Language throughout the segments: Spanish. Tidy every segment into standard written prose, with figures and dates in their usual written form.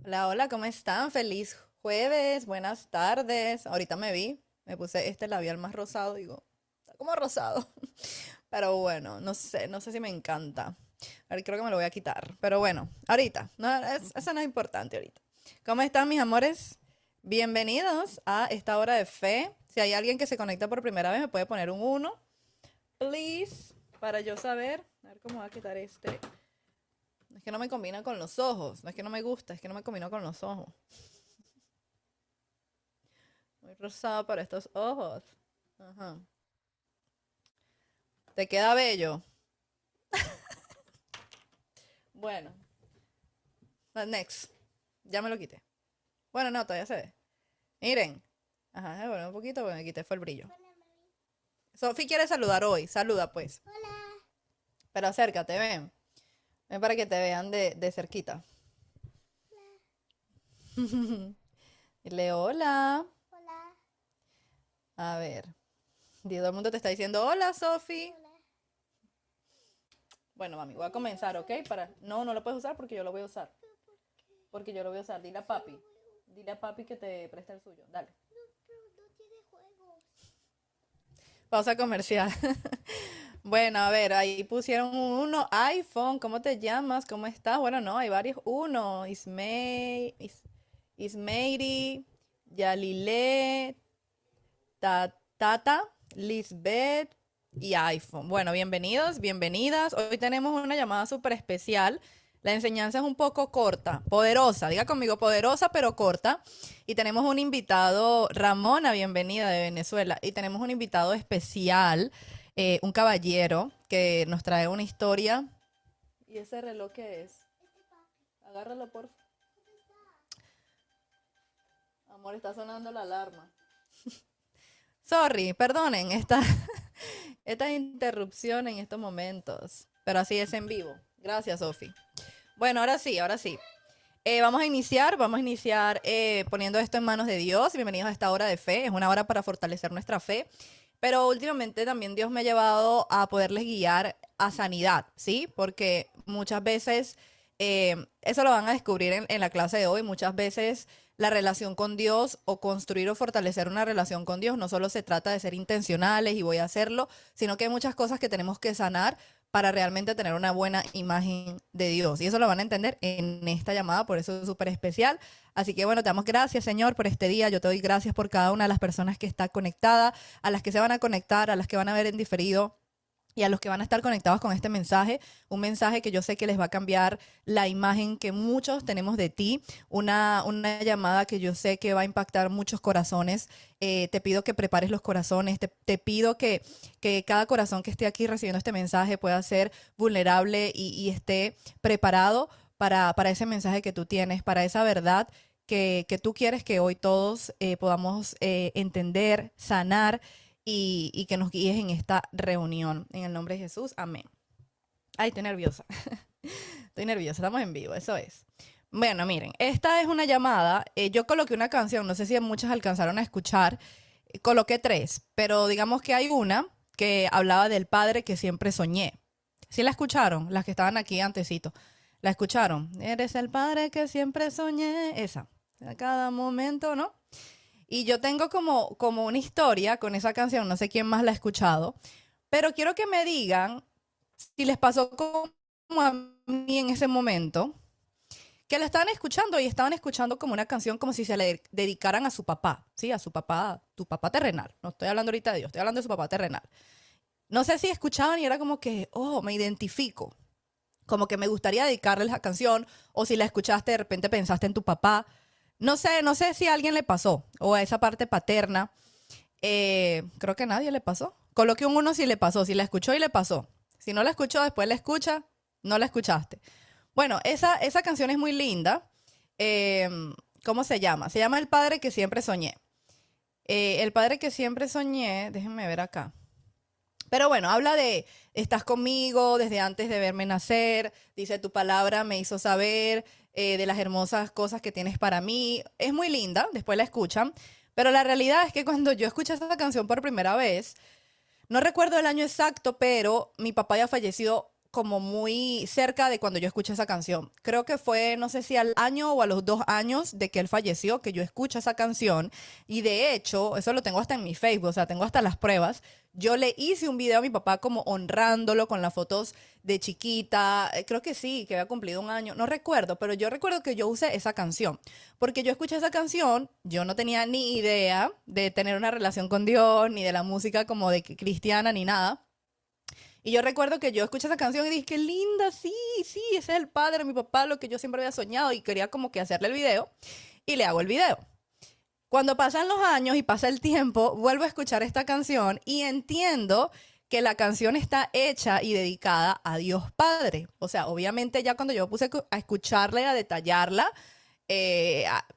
Hola, hola, ¿cómo están? Feliz jueves, buenas tardes. Ahorita me vi, me puse este labial más rosado, digo, está como rosado. Pero bueno, no sé si me encanta. Ahora creo que me lo voy a quitar. Pero bueno, ahorita, no, eso no es importante ahorita. ¿Cómo están mis amores? Bienvenidos a esta hora de fe. Si hay alguien que se conecta por primera vez, me puede poner un uno, please, para yo saber. A ver cómo voy a quitar este. Es que no me combina con los ojos. No es que no me gusta, es que no me combina con los ojos. Muy rosado para estos ojos. Ajá. ¿Te queda bello? Bueno, next. Ya me lo quité. Bueno, no, todavía se ve. Miren. Ajá, bueno, un poquito, bueno, me quité fue el brillo. Sofi quiere saludar hoy. Saluda, pues. Pero acércate, ven. Ven para que te vean de cerquita. Dile hola. A ver. Todo el mundo te está diciendo hola, Sofi. Bueno, mami, voy a comenzar, ¿ok? No, no lo puedes usar porque yo lo voy a usar. Porque yo lo voy a usar. Dile a papi. Dile a papi que te preste el suyo. Dale. Pausa comercial. Bueno, a ver, ahí pusieron un uno. iPhone, ¿cómo te llamas? ¿Cómo estás? Bueno, no, hay varios uno. Ismeiri, Yalile, Tata, Lisbeth y iPhone. Bueno, bienvenidos, bienvenidas. Hoy tenemos una llamada súper especial. La enseñanza es un poco corta, poderosa, diga conmigo, poderosa pero corta. Y tenemos un invitado, Ramona, bienvenida de Venezuela. Y tenemos un invitado especial, un caballero que nos trae una historia. ¿Y ese reloj qué es? Agárralo, por favor. Amor, está sonando la alarma. Sorry, perdonen esta interrupción en estos momentos. Pero así es en vivo. Gracias, Sofi. Bueno, ahora sí, ahora sí. Vamos a iniciar poniendo esto en manos de Dios. Bienvenidos a esta hora de fe. Es una hora para fortalecer nuestra fe. Pero últimamente también Dios me ha llevado a poderles guiar a sanidad, ¿sí? Porque muchas veces, eso lo van a descubrir en la clase de hoy, muchas veces la relación con Dios o construir o fortalecer una relación con Dios no solo se trata de ser intencionales y voy a hacerlo, sino que hay muchas cosas que tenemos que sanar para realmente tener una buena imagen de Dios. Y eso lo van a entender en esta llamada, por eso es súper especial. Así que bueno, te damos gracias, Señor, por este día. Yo te doy gracias por cada una de las personas que está conectada, a las que se van a conectar, a las que van a ver en diferido y a los que van a estar conectados con este mensaje, un mensaje que yo sé que les va a cambiar la imagen que muchos tenemos de ti, una llamada que yo sé que va a impactar muchos corazones. Te pido que prepares los corazones, te pido que cada corazón que esté aquí recibiendo este mensaje pueda ser vulnerable y esté preparado para ese mensaje que tú tienes, para esa verdad que tú quieres que hoy todos podamos entender, sanar y que nos guíes en esta reunión. En el nombre de Jesús, amén. Ay, estoy nerviosa. Estoy nerviosa, estamos en vivo, eso es. Bueno, miren, esta es una llamada. Yo coloqué una canción, no sé si muchas alcanzaron a escuchar. Coloqué tres, pero digamos que hay una que hablaba del padre que siempre soñé. ¿Sí la escucharon? Las que estaban aquí antesito. ¿La escucharon? Eres el padre que siempre soñé. Esa. A cada momento, ¿no? Y yo tengo como una historia con esa canción, no sé quién más la ha escuchado, pero quiero que me digan si les pasó como a mí en ese momento, que la estaban escuchando y estaban escuchando como una canción como si se le dedicaran a su papá, ¿sí? A su papá, tu papá terrenal. No estoy hablando ahorita de Dios, estoy hablando de su papá terrenal. No sé si escuchaban y era como que, oh, me identifico, como que me gustaría dedicarles la canción, o si la escuchaste de repente pensaste en tu papá. No sé si a alguien le pasó, o a esa parte paterna. Creo que a nadie le pasó. Coloqué un uno si le pasó, si la escuchó y le pasó. Si no la escuchó, después la escucha, no la escuchaste. Bueno, esa canción es muy linda. Eh, ¿Cómo se llama? Se llama El padre que siempre soñé. El padre que siempre soñé, déjenme ver acá. Pero bueno, habla de, estás conmigo desde antes de verme nacer, dice tu palabra me hizo saber de las hermosas cosas que tienes para mí. Es muy linda, después la escuchan, pero la realidad es que cuando yo escuché esta canción por primera vez, no recuerdo el año exacto, pero mi papá ya falleció como muy cerca de cuando yo escuché esa canción. Creo que fue, no sé si al año o a los 2 años de que él falleció, que yo escucho esa canción. Y de hecho, eso lo tengo hasta en mi Facebook, o sea, tengo hasta las pruebas. Yo le hice un video a mi papá como honrándolo con las fotos de chiquita. Creo que sí, que había cumplido un año. No recuerdo, pero yo recuerdo que yo usé esa canción. Porque yo escuché esa canción, yo no tenía ni idea de tener una relación con Dios, ni de la música como de cristiana, ni nada. Y yo recuerdo que yo escuché esa canción y dije, qué linda, sí, sí, ese es el padre de mi papá, lo que yo siempre había soñado y quería como que hacerle el video y le hago el video. Cuando pasan los años y pasa el tiempo, vuelvo a escuchar esta canción y entiendo que la canción está hecha y dedicada a Dios Padre. O sea, obviamente ya cuando yo me puse a escucharla y a detallarla, eh, a-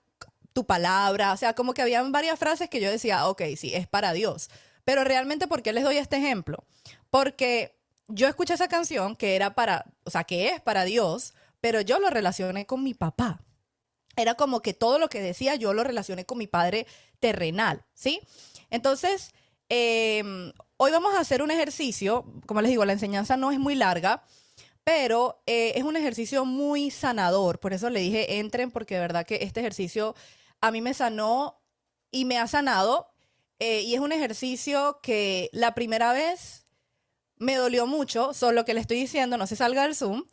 tu palabra, o sea, como que habían varias frases que yo decía, ok, sí, es para Dios. Pero realmente, ¿por qué les doy este ejemplo? Porque yo escuché esa canción que era para, o sea, que es para Dios, pero yo lo relacioné con mi papá. Era como que todo lo que decía yo lo relacioné con mi padre terrenal, ¿sí? Entonces, hoy vamos a hacer un ejercicio, como les digo, la enseñanza no es muy larga, pero es un ejercicio muy sanador. Por eso le dije, entren, porque de verdad que este ejercicio a mí me sanó y me ha sanado. Y es un ejercicio que la primera vez me dolió mucho, solo que le estoy diciendo, no se salga del Zoom,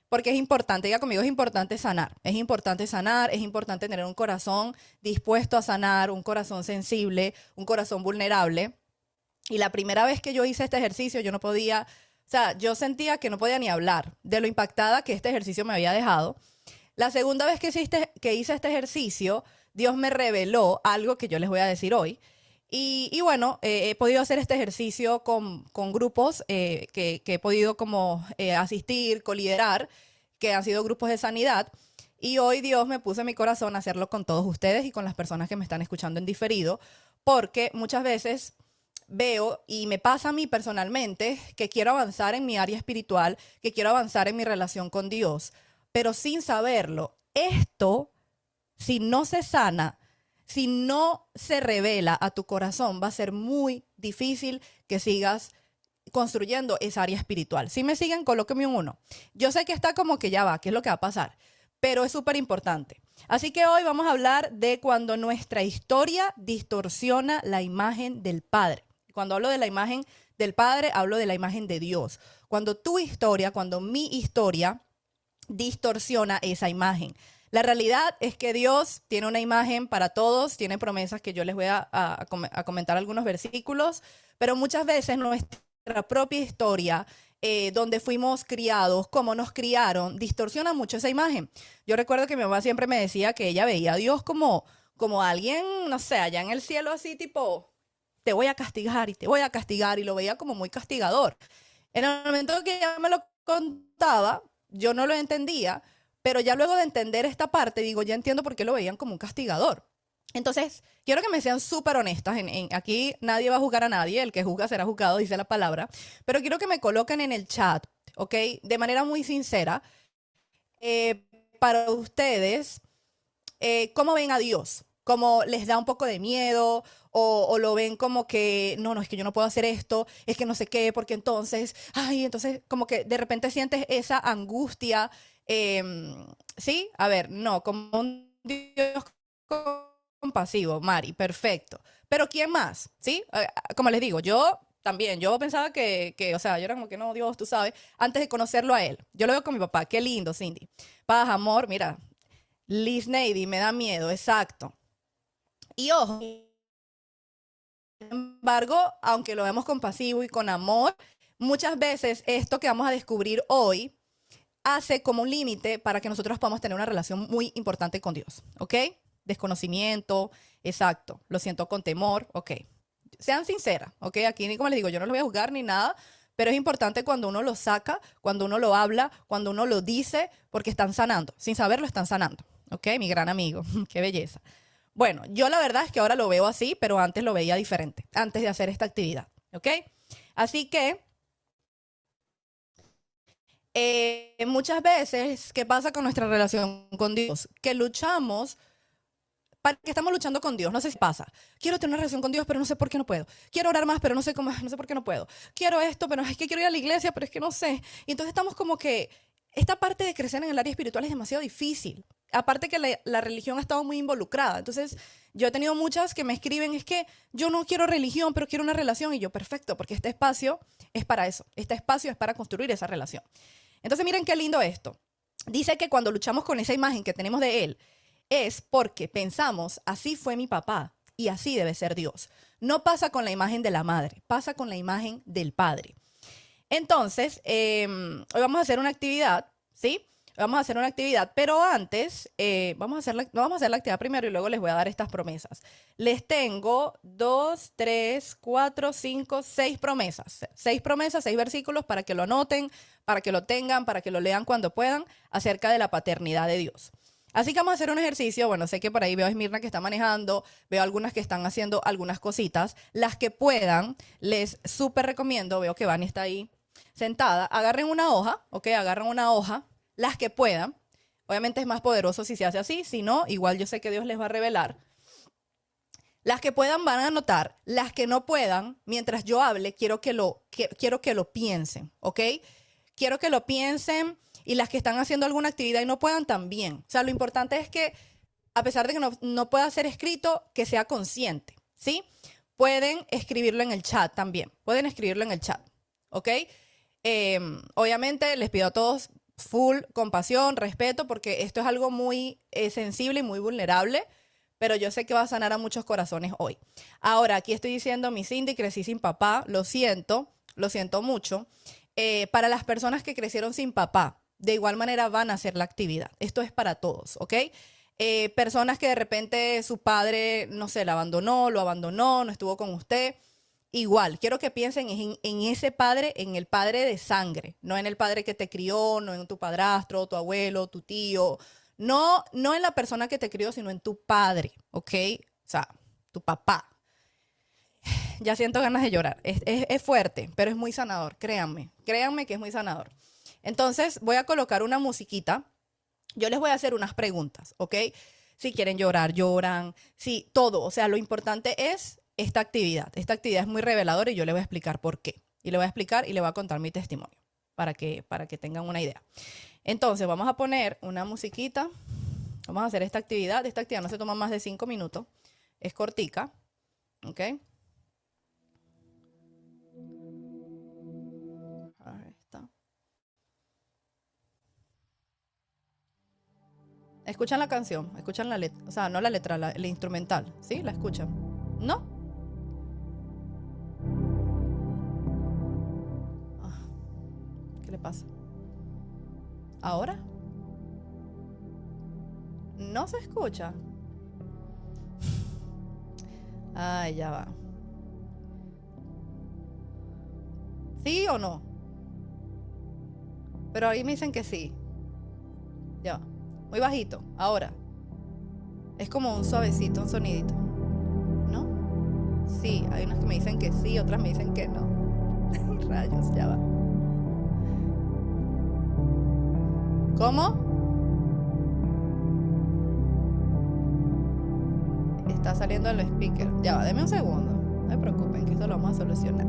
porque es importante, diga conmigo, es importante sanar. Es importante sanar, es importante tener un corazón dispuesto a sanar, un corazón sensible, un corazón vulnerable. Y la primera vez que yo hice este ejercicio, yo no podía, o sea, yo sentía que no podía ni hablar de lo impactada que este ejercicio me había dejado. La segunda vez que hice este ejercicio, Dios me reveló algo que yo les voy a decir hoy. Y bueno, he podido hacer este ejercicio con grupos que he podido como asistir, coliderar, que han sido grupos de sanidad. Y hoy Dios me puso en mi corazón hacerlo con todos ustedes y con las personas que me están escuchando en diferido, porque muchas veces veo y me pasa a mí personalmente que quiero avanzar en mi área espiritual, que quiero avanzar en mi relación con Dios, pero sin saberlo. Esto, si no se sana, si no se revela a tu corazón, va a ser muy difícil que sigas construyendo esa área espiritual. Si me siguen, colóquenme un uno. Yo sé que está como que ya va, ¿qué es lo que va a pasar? Pero es súper importante. Así que hoy vamos a hablar de cuando nuestra historia distorsiona la imagen del Padre. Cuando hablo de la imagen del Padre, hablo de la imagen de Dios. Cuando tu historia, cuando mi historia distorsiona esa imagen. La realidad es que Dios tiene una imagen para todos, tiene promesas que yo les voy a comentar algunos versículos, pero muchas veces nuestra propia historia, donde fuimos criados, cómo nos criaron, distorsiona mucho esa imagen. Yo recuerdo que mi mamá siempre me decía que ella veía a Dios como alguien, no sé, allá en el cielo así tipo, te voy a castigar y te voy a castigar, y lo veía como muy castigador. En el momento que ella me lo contaba, yo no lo entendía, pero ya luego de entender esta parte, digo, ya entiendo por qué lo veían como un castigador. Entonces, quiero que me sean súper honestas. Aquí nadie va a juzgar a nadie, el que juzga será juzgado, dice la palabra, pero quiero que me coloquen en el chat, ¿ok? De manera muy sincera, eh, para ustedes, ¿cómo ven a Dios? ¿Cómo les da un poco de miedo? O lo ven como que, no, no, es que yo no puedo hacer esto, es que no sé qué, porque entonces, ay, entonces como que de repente sientes esa angustia. ¿Sí? A ver, no, como un Dios compasivo, Mari, perfecto. Pero ¿quién más? ¿Sí? Como les digo, yo también, yo pensaba o sea, yo era como que no, Dios, tú sabes, antes de conocerlo a él. Yo lo veo con mi papá, qué lindo, Cindy. Paz, amor, mira, Liz Navy, me da miedo, exacto. Y ojo, sin embargo, aunque lo vemos compasivo y con amor, muchas veces esto que vamos a descubrir hoy hace como un límite para que nosotros podamos tener una relación muy importante con Dios, ¿ok? Desconocimiento, exacto, lo siento con temor, ok. Sean sinceras, ¿ok? Aquí, como les digo, yo no los voy a juzgar ni nada, pero es importante cuando uno lo saca, cuando uno lo habla, cuando uno lo dice, porque están sanando. Sin saberlo, están sanando, ¿ok? Mi gran amigo, qué belleza. Bueno, yo la verdad es que ahora lo veo así, pero antes lo veía diferente, antes de hacer esta actividad, ¿ok? Así que muchas veces, ¿qué pasa con nuestra relación con Dios? Que luchamos para que estamos luchando con Dios. No sé si pasa. Quiero tener una relación con Dios, pero no sé por qué no puedo. Quiero orar más, pero no sé cómo, no sé por qué no puedo. Quiero esto, pero es que quiero ir a la iglesia, pero es que no sé. Y entonces estamos como que esta parte de crecer en el área espiritual es demasiado difícil. Aparte que la religión ha estado muy involucrada. Entonces, yo he tenido muchas que me escriben, es que yo no quiero religión, pero quiero una relación. Y yo, perfecto, porque este espacio es para eso. Este espacio es para construir esa relación. Entonces, miren qué lindo esto. Dice que cuando luchamos con esa imagen que tenemos de Él, es porque pensamos, así fue mi papá y así debe ser Dios. No pasa con la imagen de la madre, pasa con la imagen del padre. Entonces, hoy vamos a hacer una actividad, ¿sí? Vamos a hacer una actividad, pero antes vamos a hacer la actividad primero y luego les voy a dar estas promesas. Les tengo 2, 3, 4, 5, 6 promesas. 6 promesas, 6 versículos para que lo anoten, para que lo tengan, para que lo lean cuando puedan, acerca de la paternidad de Dios. Así que vamos a hacer un ejercicio. Bueno, sé que por ahí veo a Esmirna que está manejando, veo algunas que están haciendo algunas cositas. Las que puedan, les súper recomiendo, veo que Vani está ahí sentada, agarren una hoja, ¿ok? Agarren una hoja, las que puedan. Obviamente es más poderoso si se hace así, si no, igual yo sé que Dios les va a revelar. Las que puedan van a anotar, las que no puedan, mientras yo hable, quiero que lo piensen, ¿ok? Quiero que lo piensen. Y las que están haciendo alguna actividad y no puedan también. O sea, lo importante es que, a pesar de que no pueda ser escrito, que sea consciente, ¿sí? Pueden escribirlo en el chat también. Pueden escribirlo en el chat, ¿ok? Obviamente les pido a todos full compasión, respeto, porque esto es algo muy sensible y muy vulnerable, pero yo sé que va a sanar a muchos corazones hoy. Ahora, aquí estoy diciendo, mi Cindy, crecí sin papá, lo siento mucho. Para las personas que crecieron sin papá, de igual manera van a hacer la actividad. Esto es para todos, ¿ok? Personas que de repente su padre, no sé, lo abandonó, no estuvo con usted. Igual, quiero que piensen en ese padre, en el padre de sangre, no en el padre que te crió, no en tu padrastro, tu abuelo, tu tío. No en la persona que te crió, sino en tu padre, ¿ok? O sea, tu papá. Ya siento ganas de llorar. Es fuerte, pero es muy sanador, créanme. Créanme que es muy sanador. Entonces, voy a colocar una musiquita. Yo les voy a hacer unas preguntas, ¿ok? Si quieren llorar, lloran. Sí, todo. O sea, lo importante es esta actividad. Esta actividad es muy reveladora y yo les voy a explicar por qué. Y le voy a explicar y le voy a contar mi testimonio para que tengan una idea. Entonces, vamos a poner una musiquita. Vamos a hacer esta actividad. Esta actividad no se toma más de 5 minutos. Es cortica, ¿ok? Ahí está. Escuchan la canción, escuchan la letra, o sea, no la letra, el instrumental, ¿sí? ¿La escuchan? ¿No? ¿Qué le pasa? ¿Ahora? ¿No se escucha? Ay, ya va. ¿Sí o no? Pero ahí me dicen que sí. Ya va. Muy bajito. Ahora. Es como un suavecito, un sonidito. ¿No? Sí, hay unas que me dicen que sí, otras me dicen que no. Rayos, ya va. ¿Cómo? Está saliendo el speaker. Ya va, denme un segundo. No me preocupen, que esto lo vamos a solucionar.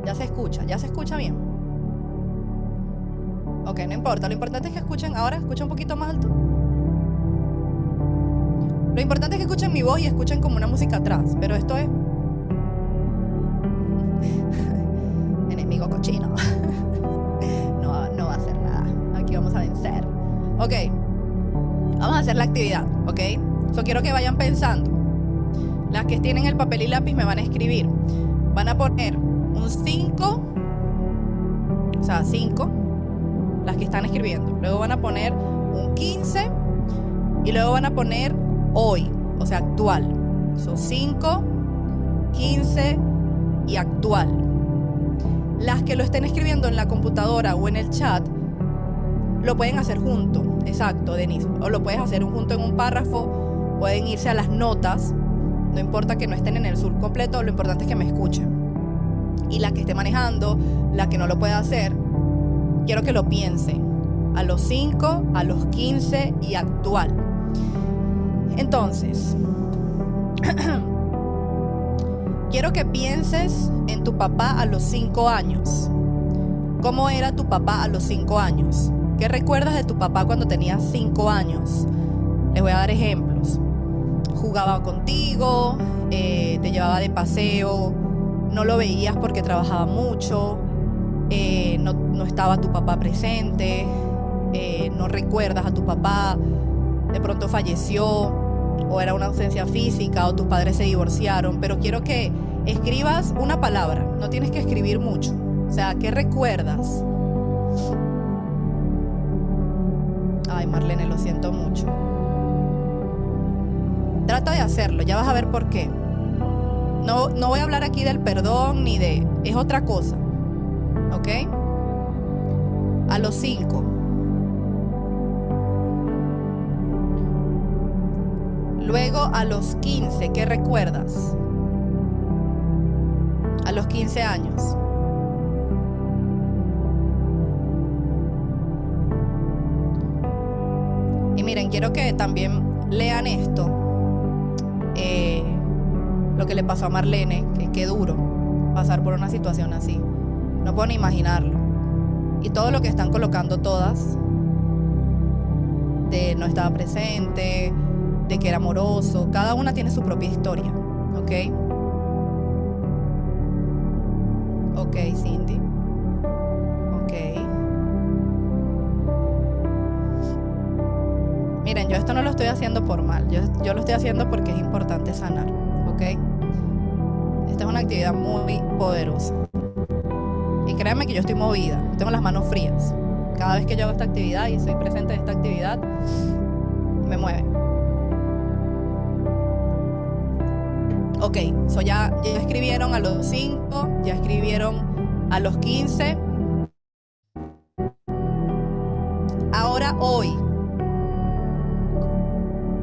Ya se escucha bien. Ok, no importa. Lo importante es que escuchen. Ahora, escucha un poquito más alto. Lo importante es que escuchen mi voz y escuchen como una música atrás. Pero esto es enemigo cochino. No va a hacer nada. Aquí vamos a vencer. Ok. Vamos a hacer la actividad, ¿ok? Quiero que vayan pensando. Las que tienen el papel y lápiz me van a escribir. Van a poner un 5. O sea, 5. Las que están escribiendo. Luego van a poner un 15. Y luego van a poner hoy. O sea, actual. Son 5, 15 y actual. Las que lo estén escribiendo en la computadora o en el chat, lo pueden hacer junto. Exacto, Denise. O lo puedes hacer junto en un párrafo. Pueden irse a las notas. No importa que no estén en el sur completo. Lo importante es que me escuchen. Y la que esté manejando, la que no lo pueda hacer, quiero que lo piense. A los 5, a los 15 y actual. Entonces, quiero que pienses en tu papá a los 5 años. ¿Cómo era tu papá a los 5 años? ¿Qué recuerdas de tu papá cuando tenías 5 años? Les voy a dar ejemplos. Jugaba contigo, te llevaba de paseo, no lo veías porque trabajaba mucho, no estaba tu papá presente, no recuerdas a tu papá, de pronto falleció, o era una ausencia física, o tus padres se divorciaron. Pero quiero que escribas una palabra, no tienes que escribir mucho. O sea, ¿qué recuerdas? Ay, Marlene, lo siento mucho. Trata de hacerlo, ya vas a ver por qué. No voy a hablar aquí del perdón ni de... Es otra cosa, ¿ok? A los 5. Luego a los 15, ¿qué recuerdas? A los 15 años. Y miren, quiero que también lean esto. Lo que le pasó a Marlene, que qué duro pasar por una situación así. No puedo ni imaginarlo. Y todo lo que están colocando todas, de no estaba presente, de que era amoroso, cada una tiene su propia historia, ¿ok? Ok, Cindy. Ok. Miren, yo esto no lo estoy haciendo por mal, yo lo estoy haciendo porque es importante sanar, ¿ok? Esta es una actividad muy poderosa. Y créanme que yo estoy movida, tengo las manos frías. Cada vez que yo hago esta actividad y estoy presente en esta actividad, me mueve. Ok, ya escribieron a los 5, ya escribieron a los 15. Ahora, hoy,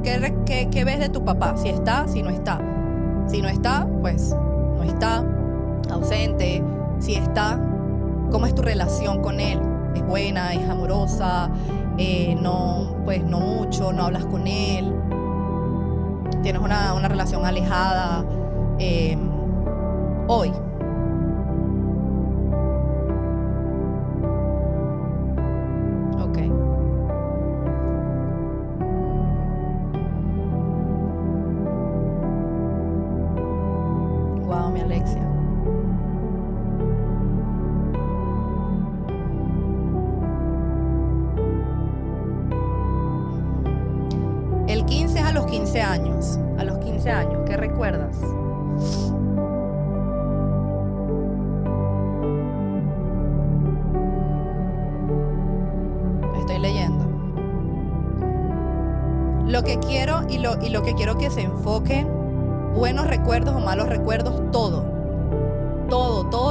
¿qué ves de tu papá? Si está, si no está. Si no está, pues no está, ausente. Si está, ¿cómo es tu relación con él? ¿Es buena? ¿Es amorosa? No, pues no mucho, no hablas con él. Tienes una relación alejada. Hoy. Ok. Wow, mi Alexia. El 15 es a los 15 años. A los 15 años, ¿qué recuerdas? Estoy leyendo. Lo que quiero y lo que quiero que se enfoquen, buenos recuerdos o malos recuerdos, todo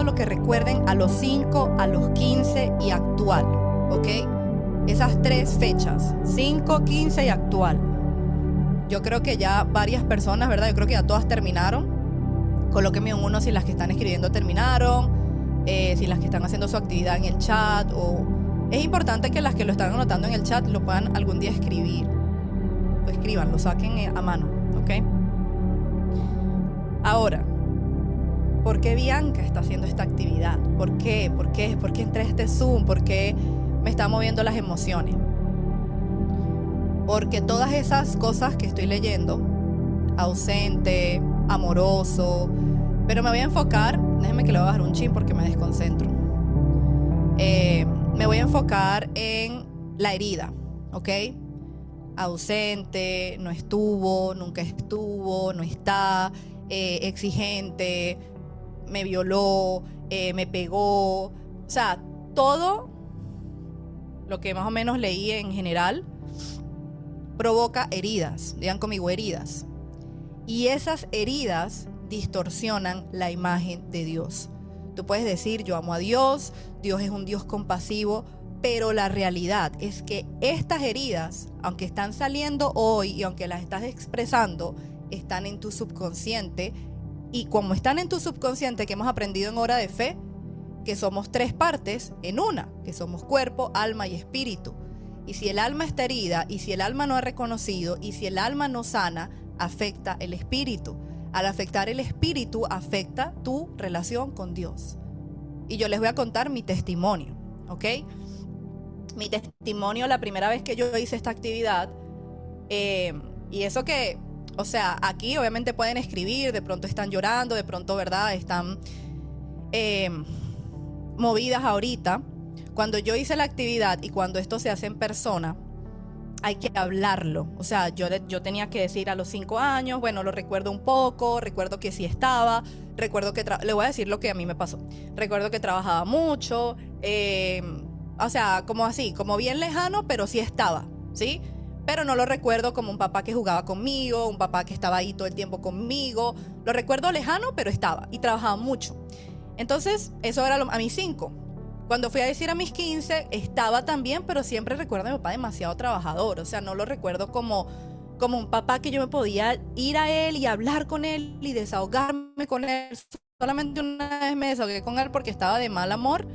lo que recuerden a los 5, a los 15 y actual, ¿ok? Esas 3 fechas, 5, 15 y actual. Yo creo que ya varias personas, ¿verdad? Yo creo que ya todas terminaron. Colóquenme un 1 si las que están escribiendo terminaron, si las que están haciendo su actividad en el chat. O es importante que las que lo están anotando en el chat lo puedan algún día escribir. Lo escriban, lo saquen a mano, ¿ok? Ahora, ¿por qué Bianca está haciendo esta actividad? ¿Por qué? ¿Por qué entré a este Zoom? ¿Por qué me están moviendo las emociones? Porque todas esas cosas que estoy leyendo, ausente, amoroso, pero me voy a enfocar, déjenme que le voy a bajar un chin porque me desconcentro. Me voy a enfocar en la herida, ¿ok? Ausente, no estuvo, nunca estuvo, no está, exigente, me violó, me pegó. O sea, todo lo que más o menos leí en general provoca heridas. Digan conmigo, heridas. Y esas heridas distorsionan la imagen de Dios. Tú puedes decir, yo amo a Dios, Dios es un Dios compasivo, pero la realidad es que estas heridas, aunque están saliendo hoy y aunque las estás expresando, están en tu subconsciente. Y como están en tu subconsciente, que hemos aprendido en Hora de Fe, que somos 3 partes en una, que somos cuerpo, alma y espíritu. Y si el alma está herida, y si el alma no ha reconocido, y si el alma no sana, afecta el espíritu. Al afectar el espíritu, afecta tu relación con Dios. Y yo les voy a contar mi testimonio, ¿ok? Mi testimonio la primera vez que yo hice esta actividad, y eso que, o sea, aquí obviamente pueden escribir, de pronto están llorando, de pronto, ¿verdad? Están movidas ahorita. Cuando yo hice la actividad y cuando esto se hace en persona, hay que hablarlo. O sea, yo tenía que decir a los 5 años, bueno, lo recuerdo un poco, recuerdo que sí estaba, recuerdo que, le voy a decir lo que a mí me pasó. Recuerdo que trabajaba mucho, o sea, como así, como bien lejano, pero sí estaba, ¿sí? Pero no lo recuerdo como un papá que jugaba conmigo, un papá que estaba ahí todo el tiempo conmigo. Lo recuerdo lejano, pero estaba y trabajaba mucho. Entonces, eso era a mis 5. Cuando fui a decir a mis 15, estaba también, pero siempre recuerdo a mi papá demasiado trabajador. O sea, no lo recuerdo como un papá que yo me podía ir a él y hablar con él y desahogarme con él. Solamente una vez me desahogué con él porque estaba de mal amor.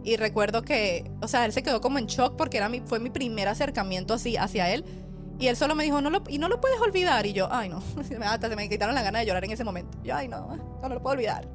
Y recuerdo que, o sea, él se quedó como en shock porque fue mi primer acercamiento así hacia él. Y él solo me dijo, no lo puedes olvidar. Y yo, ay no, hasta se me quitaron las ganas de llorar en ese momento. Yo, ay no lo puedo olvidar.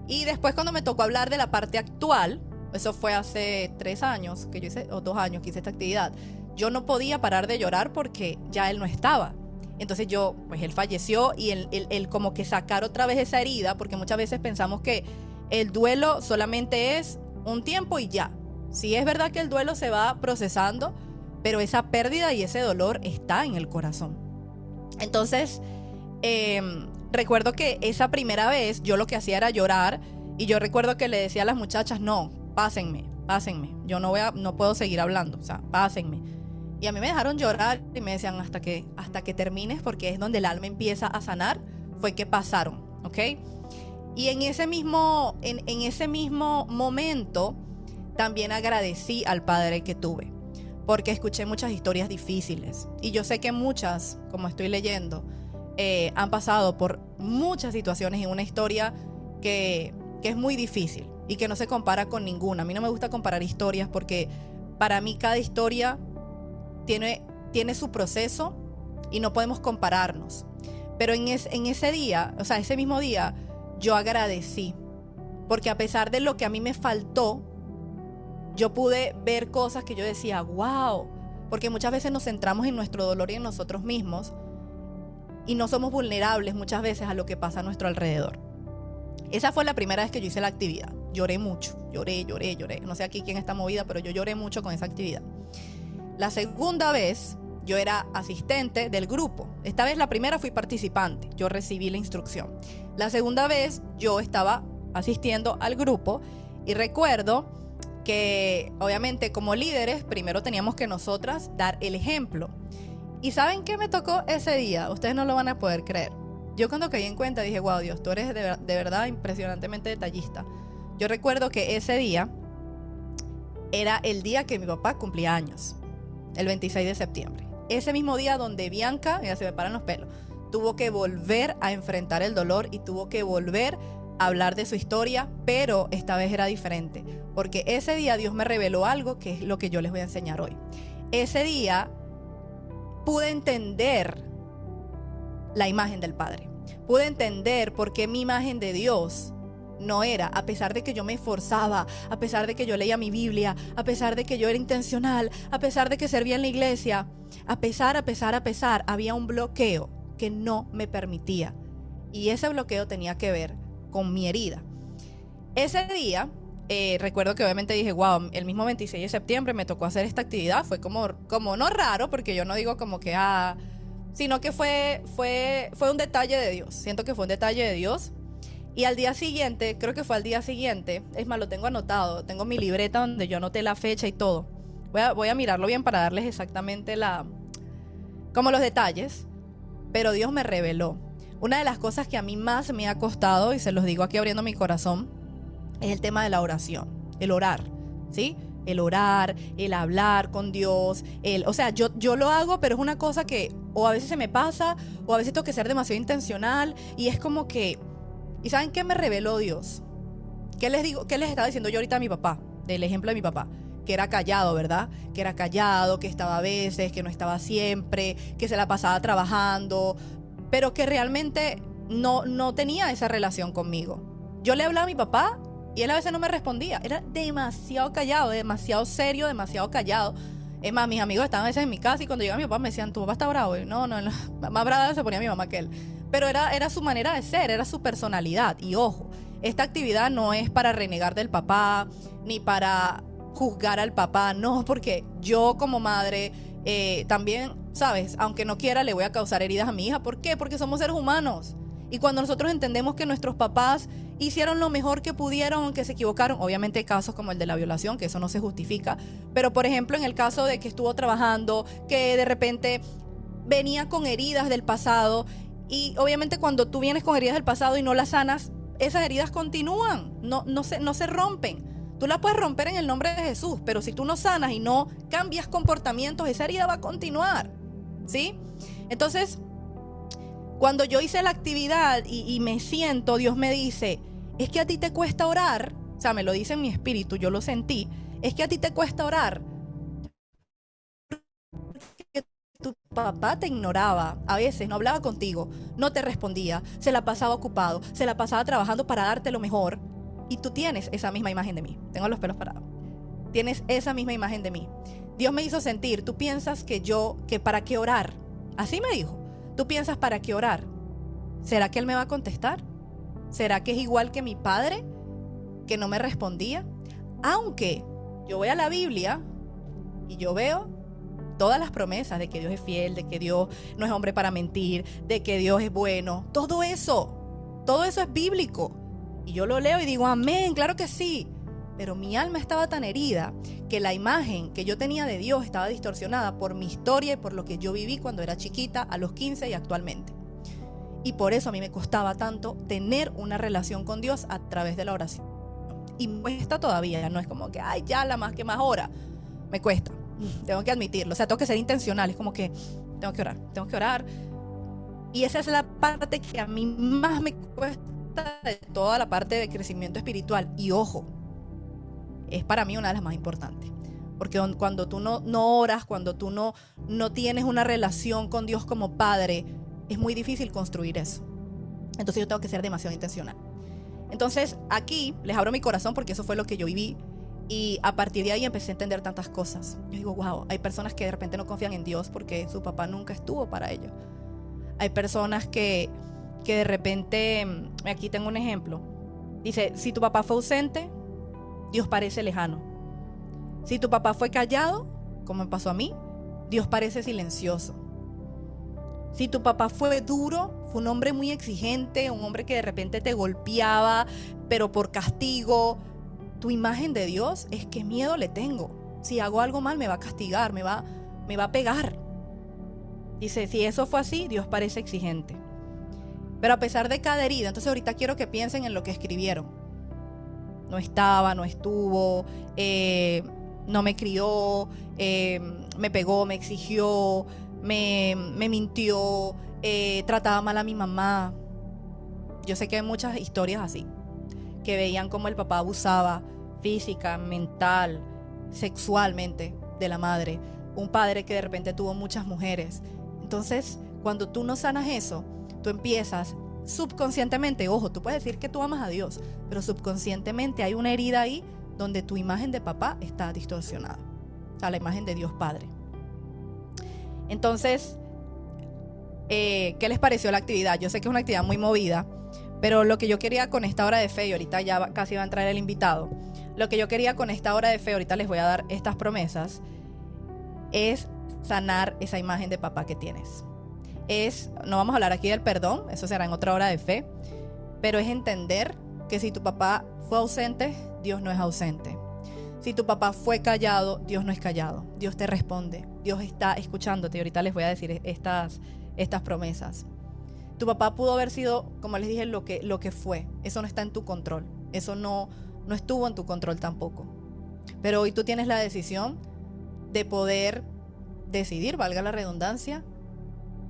Y después cuando me tocó hablar de la parte actual, eso fue hace 3 años que yo hice, o 2 años que hice esta actividad, yo no podía parar de llorar porque ya él no estaba. Entonces pues él falleció y él como que sacar otra vez esa herida, porque muchas veces pensamos que el duelo solamente es un tiempo y ya. Sí es verdad que el duelo se va procesando, pero esa pérdida y ese dolor está en el corazón. Entonces, recuerdo que esa primera vez yo lo que hacía era llorar y yo recuerdo que le decía a las muchachas, no, pásenme, yo no puedo seguir hablando, o sea, pásenme. Y a mí me dejaron llorar y me decían hasta que termines, porque es donde el alma empieza a sanar. Fue que pasaron, ¿ok? Y en ese mismo momento también agradecí al padre que tuve, porque escuché muchas historias difíciles y yo sé que muchas, como estoy leyendo, han pasado por muchas situaciones en una historia que es muy difícil y que no se compara con ninguna. A mí no me gusta comparar historias porque para mí cada historia tiene su proceso y no podemos compararnos. Pero en ese día, o sea, ese mismo día, yo agradecí, porque a pesar de lo que a mí me faltó, yo pude ver cosas que yo decía, wow, porque muchas veces nos centramos en nuestro dolor y en nosotros mismos y no somos vulnerables muchas veces a lo que pasa a nuestro alrededor. Esa fue la primera vez que yo hice la actividad. Lloré mucho, lloré. No sé aquí quién está movida, pero yo lloré mucho con esa actividad. La segunda vez, yo era asistente del grupo. Esta vez la primera fui participante, yo recibí la instrucción. La segunda vez yo estaba asistiendo al grupo y recuerdo que obviamente como líderes primero teníamos que nosotras dar el ejemplo. ¿Y saben qué me tocó ese día? Ustedes no lo van a poder creer. Yo cuando caí en cuenta dije, wow, Dios, tú eres de verdad impresionantemente detallista. Yo recuerdo que ese día era el día que mi papá cumplía años, el 26 de septiembre. Ese mismo día donde Bianca, mira, se me paran los pelos, tuvo que volver a enfrentar el dolor y tuvo que volver a hablar de su historia, pero esta vez era diferente, porque ese día Dios me reveló algo que es lo que yo les voy a enseñar hoy. Ese día pude entender la imagen del Padre. Pude entender por qué mi imagen de Dios no era, a pesar de que yo me esforzaba, a pesar de que yo leía mi Biblia, a pesar de que yo era intencional, a pesar de que servía en la iglesia, a pesar, había un bloqueo que no me permitía. Y ese bloqueo tenía que ver con mi herida. Ese día, recuerdo que obviamente dije, wow, el mismo 26 de septiembre me tocó hacer esta actividad. Fue como no raro, porque yo no digo como que, sino que fue un detalle de Dios. Siento que fue un detalle de Dios. Y al día siguiente, creo que fue al día siguiente, es más, lo tengo anotado, tengo mi libreta donde yo anoté la fecha y todo. Voy a mirarlo bien para darles exactamente como los detalles, pero Dios me reveló. Una de las cosas que a mí más me ha costado, y se los digo aquí abriendo mi corazón, es el tema de la oración, el orar, ¿sí? El orar, el hablar con Dios, o sea, yo lo hago, pero es una cosa que o a veces se me pasa, o a veces tengo que ser demasiado intencional, y es como que, ¿y saben qué me reveló Dios? ¿Qué les digo? ¿Qué les estaba diciendo yo ahorita a mi papá? Del ejemplo de mi papá. que era callado, ¿verdad? Que era callado, que estaba a veces, que no estaba siempre, que se la pasaba trabajando, pero que realmente no tenía esa relación conmigo. Yo le hablaba a mi papá y él a veces no me respondía. Era demasiado callado, demasiado serio, demasiado callado. Es más, mis amigos estaban a veces en mi casa y cuando llegaba mi papá me decían, ¿tu papá está bravo? Y no, más brava se ponía mi mamá que él. Pero era su manera de ser, era su personalidad. Y ojo, esta actividad no es para renegar del papá, ni para juzgar al papá, no, porque yo como madre también, ¿sabes? Aunque no quiera, le voy a causar heridas a mi hija. ¿Por qué? Porque somos seres humanos. Y cuando nosotros entendemos que nuestros papás hicieron lo mejor que pudieron, aunque se equivocaron, obviamente hay casos como el de la violación, que eso no se justifica, pero por ejemplo en el caso de que estuvo trabajando, que de repente venía con heridas del pasado, y obviamente cuando tú vienes con heridas del pasado y no las sanas, esas heridas continúan, no se rompen. Tú las puedes romper en el nombre de Jesús, pero si tú no sanas y no cambias comportamientos, esa herida va a continuar, ¿sí? Entonces, cuando yo hice la actividad y me siento, Dios me dice, es que a ti te cuesta orar, o sea, me lo dice en mi espíritu, yo lo sentí, es que a ti te cuesta orar, porque tu papá te ignoraba, a veces no hablaba contigo, no te respondía, se la pasaba ocupado, se la pasaba trabajando para darte lo mejor, y tú tienes esa misma imagen de mí, tengo los pelos parados, tienes esa misma imagen de mí. Dios me hizo sentir, tú piensas que para qué orar, así me dijo. ¿Tú piensas para qué orar? ¿Será que él me va a contestar? ¿Será que es igual que mi padre, que no me respondía? Aunque yo voy a la Biblia y yo veo todas las promesas de que Dios es fiel, de que Dios no es hombre para mentir, de que Dios es bueno. Todo eso es bíblico. Y yo lo leo y digo, amén, claro que sí. Pero mi alma estaba tan herida que la imagen que yo tenía de Dios estaba distorsionada por mi historia y por lo que yo viví cuando era chiquita, a los 15 y actualmente. Y por eso a mí me costaba tanto tener una relación con Dios a través de la oración. Y me cuesta todavía, no es como que, ay, ya la más que más hora. Me cuesta, tengo que admitirlo. O sea, tengo que ser intencional, es como que tengo que orar. Y esa es la parte que a mí más me cuesta de toda la parte de crecimiento espiritual. Y ojo, es para mí una de las más importantes. Porque cuando tú no oras, cuando tú no tienes una relación con Dios como Padre, es muy difícil construir eso. Entonces yo tengo que ser demasiado intencional. Entonces aquí les abro mi corazón porque eso fue lo que yo viví. Y a partir de ahí empecé a entender tantas cosas. Yo digo, wow, hay personas que de repente no confían en Dios porque su papá nunca estuvo para ellos. Hay personas que de repente, aquí tengo un ejemplo. Dice, si tu papá fue ausente, Dios parece lejano. Si tu papá fue callado, como me pasó a mí, Dios parece silencioso. Si tu papá fue duro, fue un hombre muy exigente, un hombre que de repente te golpeaba, pero por castigo, tu imagen de Dios es que miedo le tengo. Si hago algo mal, me va a castigar, me va a pegar. Dice, si eso fue así, Dios parece exigente. Pero a pesar de cada herida, entonces ahorita quiero que piensen en lo que escribieron. No estaba, no estuvo, no me crió, me pegó, me exigió, me mintió, trataba mal a mi mamá. Yo sé que hay muchas historias así, que veían cómo el papá abusaba física, mental, sexualmente de la madre. Un padre que de repente tuvo muchas mujeres. Entonces, cuando tú no sanas eso, tú empiezas subconscientemente, ojo, tú puedes decir que tú amas a Dios, pero subconscientemente hay una herida ahí donde tu imagen de papá está distorsionada. O sea, la imagen de Dios Padre. Entonces, ¿qué les pareció la actividad? Yo sé que es una actividad muy movida, pero lo que yo quería con esta hora de fe, y ahorita ya casi va a entrar el invitado, lo que yo quería con esta hora de fe, ahorita les voy a dar estas promesas, es sanar esa imagen de papá que tienes. No vamos a hablar aquí del perdón, eso será en otra hora de fe, pero es entender que si tu papá fue ausente, Dios no es ausente. Si tu papá fue callado, Dios no es callado. Dios te responde, Dios está escuchándote. Y ahorita les voy a decir estas promesas. Tu papá pudo haber sido, como les dije, lo que fue. Eso no está en tu control. Eso no estuvo en tu control tampoco. Pero hoy tú tienes la decisión de poder decidir, valga la redundancia,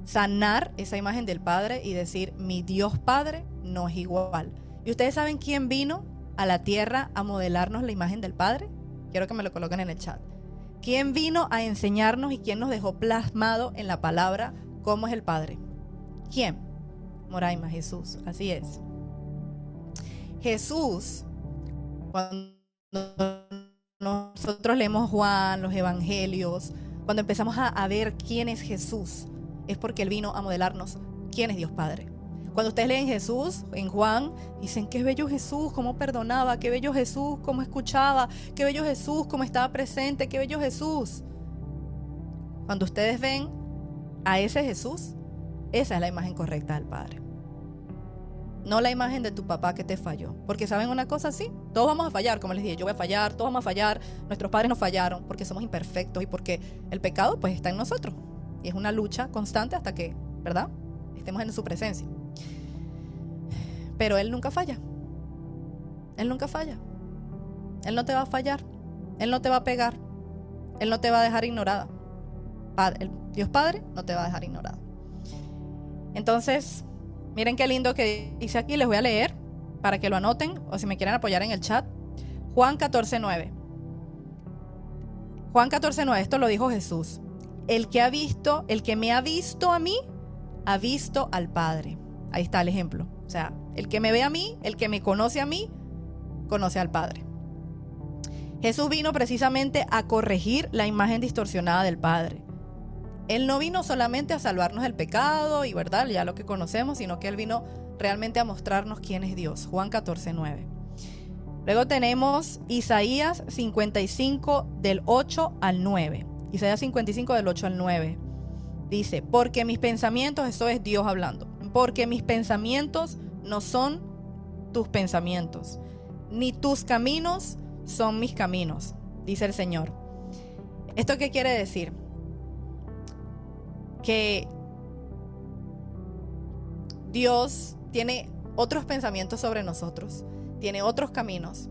sanar esa imagen del Padre y decir, mi Dios Padre no es igual. ¿Y ustedes saben quién vino a la tierra a modelarnos la imagen del Padre? Quiero que me lo coloquen en el chat. ¿Quién vino a enseñarnos y quién nos dejó plasmado en la palabra cómo es el Padre? ¿Quién? Moraima, Jesús, así es. Jesús, cuando nosotros leemos Juan, los evangelios, cuando empezamos a ver quién es Jesús, es porque Él vino a modelarnos quién es Dios Padre. Cuando ustedes leen Jesús en Juan, dicen qué bello Jesús, cómo perdonaba, qué bello Jesús, cómo escuchaba, qué bello Jesús, cómo estaba presente, qué bello Jesús. Cuando ustedes ven a ese Jesús, esa es la imagen correcta del Padre. No la imagen de tu papá que te falló. Porque ¿saben una cosa? Sí, todos vamos a fallar, como les dije, yo voy a fallar, todos vamos a fallar, nuestros padres nos fallaron porque somos imperfectos y porque el pecado pues está en nosotros. Y es una lucha constante hasta que, ¿verdad?, estemos en su presencia. Pero Él nunca falla. Él nunca falla. Él no te va a fallar. Él no te va a pegar. Él no te va a dejar ignorada. El Dios Padre no te va a dejar ignorada. Entonces, miren qué lindo que dice aquí. Les voy a leer para que lo anoten o si me quieren apoyar en el chat. Juan 14:9. Juan 14:9, esto lo dijo Jesús. El que me ha visto a mí, ha visto al Padre. Ahí está el ejemplo. O sea, el que me ve a mí, el que me conoce a mí, conoce al Padre. Jesús vino precisamente a corregir la imagen distorsionada del Padre. Él no vino solamente a salvarnos del pecado y, ¿verdad?, ya lo que conocemos, sino que Él vino realmente a mostrarnos quién es Dios. Juan 14:9. Luego tenemos Isaías 55 del 8 al 9. Isaías 55 del 8 al 9. Dice, porque mis pensamientos, eso es Dios hablando, porque mis pensamientos no son tus pensamientos, ni tus caminos son mis caminos, dice el Señor. ¿Esto qué quiere decir? Que Dios tiene otros pensamientos sobre nosotros, tiene otros caminos,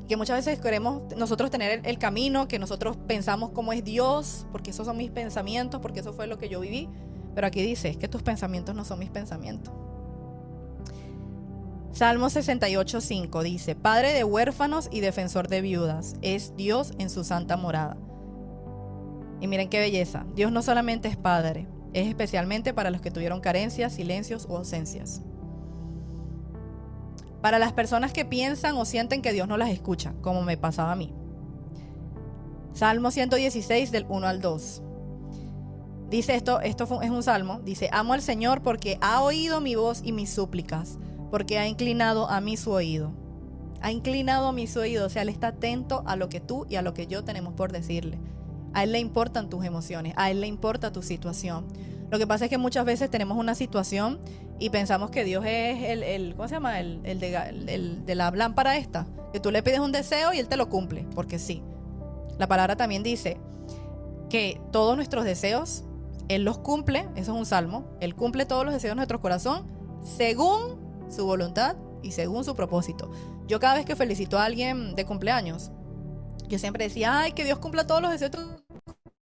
que muchas veces queremos nosotros tener el camino que nosotros pensamos como es Dios, porque esos son mis pensamientos, porque eso fue lo que yo viví. Pero aquí dice, es que tus pensamientos no son mis pensamientos. Salmo 68:5 dice, Padre de huérfanos y defensor de viudas, es Dios en su santa morada. Y miren qué belleza, Dios no solamente es Padre, es especialmente para los que tuvieron carencias, silencios o ausencias. Para las personas que piensan o sienten que Dios no las escucha, como me pasaba a mí. Salmo 116 del 1 al 2. Dice es un salmo, dice, amo al Señor porque ha oído mi voz y mis súplicas, porque ha inclinado a mí su oído. Ha inclinado a mí su oído, o sea, Él está atento a lo que tú y a lo que yo tenemos por decirle. A Él le importan tus emociones, a Él le importa tu situación. Lo que pasa es que muchas veces tenemos una situación y pensamos que Dios es ¿cómo se llama? El de la lámpara esta, que tú le pides un deseo y Él te lo cumple, porque sí. La palabra también dice que todos nuestros deseos, Él los cumple, eso es un salmo, Él cumple todos los deseos de nuestro corazón según su voluntad y según su propósito. Yo cada vez que felicito a alguien de cumpleaños, yo siempre decía, ay, que Dios cumpla todos los deseos de tu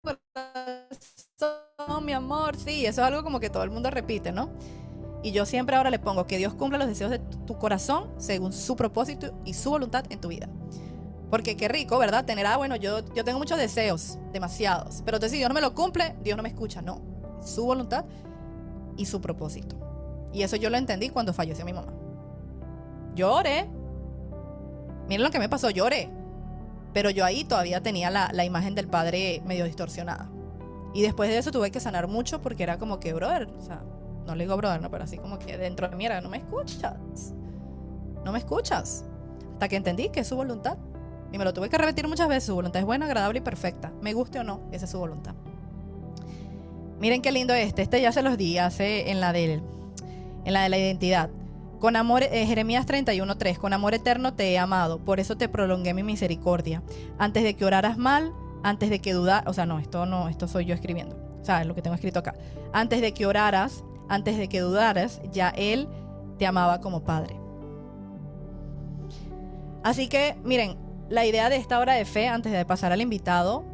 corazón, mi amor. Sí, eso es algo como que todo el mundo repite, ¿no? Y yo siempre ahora le pongo que Dios cumpla los deseos de tu corazón según su propósito y su voluntad en tu vida. Porque qué rico, ¿verdad? Tener, bueno, yo tengo muchos deseos, demasiados. Pero entonces si Dios no me lo cumple, Dios no me escucha. No, su voluntad y su propósito. Y eso yo lo entendí cuando falleció mi mamá. Lloré. Miren lo que me pasó, lloré. Pero yo ahí todavía tenía la imagen del Padre medio distorsionada. Y después de eso tuve que sanar mucho porque era como que, brother, o sea, no le digo brother, no, pero así como que dentro de mí era, no me escuchas. No me escuchas. Hasta que entendí que es su voluntad. Y me lo tuve que repetir muchas veces. Su voluntad es buena, agradable y perfecta. Me guste o no, esa es su voluntad. Miren qué lindo este ya se los di hace en la de la identidad. Con amor, Jeremías 31:3, con amor eterno te he amado, por eso te prolongué mi misericordia. Antes de que oraras mal, antes de que dudaras, o sea, esto soy yo escribiendo, o sea, es lo que tengo escrito acá. Antes de que oraras, antes de que dudaras, ya Él te amaba como Padre. Así que, miren, la idea de esta hora de fe, antes de pasar al invitado,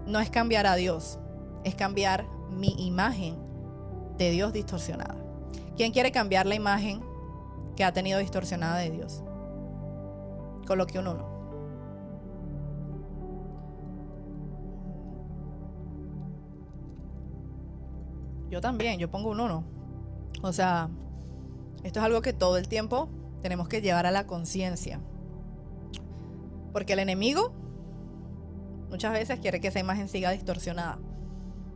no es cambiar a Dios, es cambiar mi imagen de Dios distorsionada. ¿Quién quiere cambiar la imagen que ha tenido distorsionada de Dios? Coloque un 1. Yo también, yo pongo un 1. O sea, esto es algo que todo el tiempo tenemos que llevar a la conciencia. Porque el enemigo muchas veces quiere que esa imagen siga distorsionada.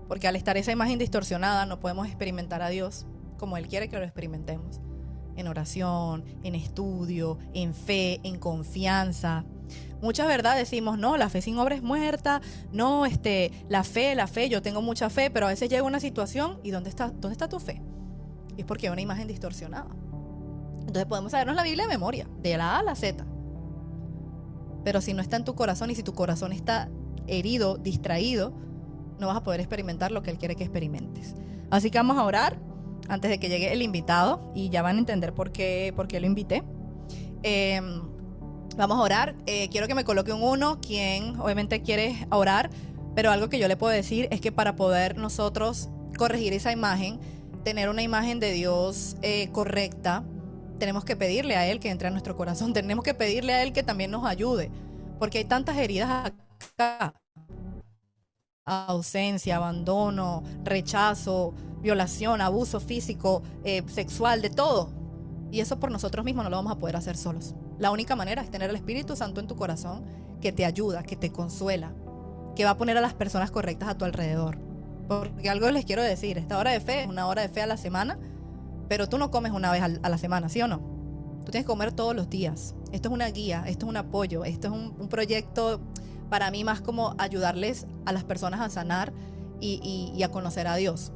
Porque al estar esa imagen distorsionada no podemos experimentar a Dios como Él quiere que lo experimentemos. En oración, en estudio, en fe, en confianza. Muchas verdades decimos, no, la fe sin obra es muerta. No, la fe, yo tengo mucha fe, pero a veces llega una situación y ¿dónde está tu fe? Y es porque hay una imagen distorsionada. Entonces podemos sabernos la Biblia de memoria, de la A a la Z. Pero si no está en tu corazón y si tu corazón está herido, distraído, no vas a poder experimentar lo que Él quiere que experimentes. Así que vamos a orar antes de que llegue el invitado y ya van a entender por qué lo invité. Vamos a orar. Quiero que me coloque un 1, quien obviamente quiere orar, pero algo que yo le puedo decir es que para poder nosotros corregir esa imagen, tener una imagen de Dios correcta, tenemos que pedirle a Él que entre a nuestro corazón, tenemos que pedirle a Él que también nos ayude, porque hay tantas heridas acá: ausencia, abandono, rechazo, violación, abuso físico, sexual, de todo. Y eso por nosotros mismos no lo vamos a poder hacer solos. La única manera es tener el Espíritu Santo en tu corazón, que te ayuda, que te consuela, que va a poner a las personas correctas a tu alrededor. Porque algo les quiero decir, esta hora de fe es una hora de fe a la semana, pero tú no comes una vez a la semana, ¿sí o no? Tú tienes que comer todos los días. Esto es una guía, esto es un apoyo, esto es un proyecto para mí más como ayudarles a las personas a sanar y a conocer a Dios.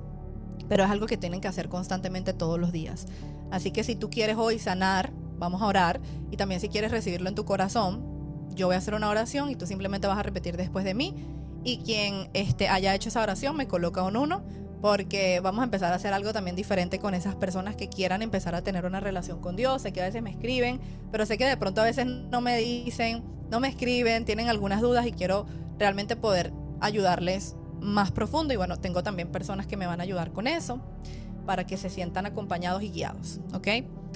Pero es algo que tienen que hacer constantemente todos los días. Así que si tú quieres hoy sanar, vamos a orar. Y también si quieres recibirlo en tu corazón, yo voy a hacer una oración y tú simplemente vas a repetir después de mí. Y quien haya hecho esa oración me coloca un 1, porque vamos a empezar a hacer algo también diferente con esas personas que quieran empezar a tener una relación con Dios. Sé que a veces me escriben, pero sé que de pronto a veces no me dicen, no me escriben, tienen algunas dudas y quiero realmente poder ayudarles más profundo. Y bueno, tengo también personas que me van a ayudar con eso para que se sientan acompañados y guiados, ¿ok?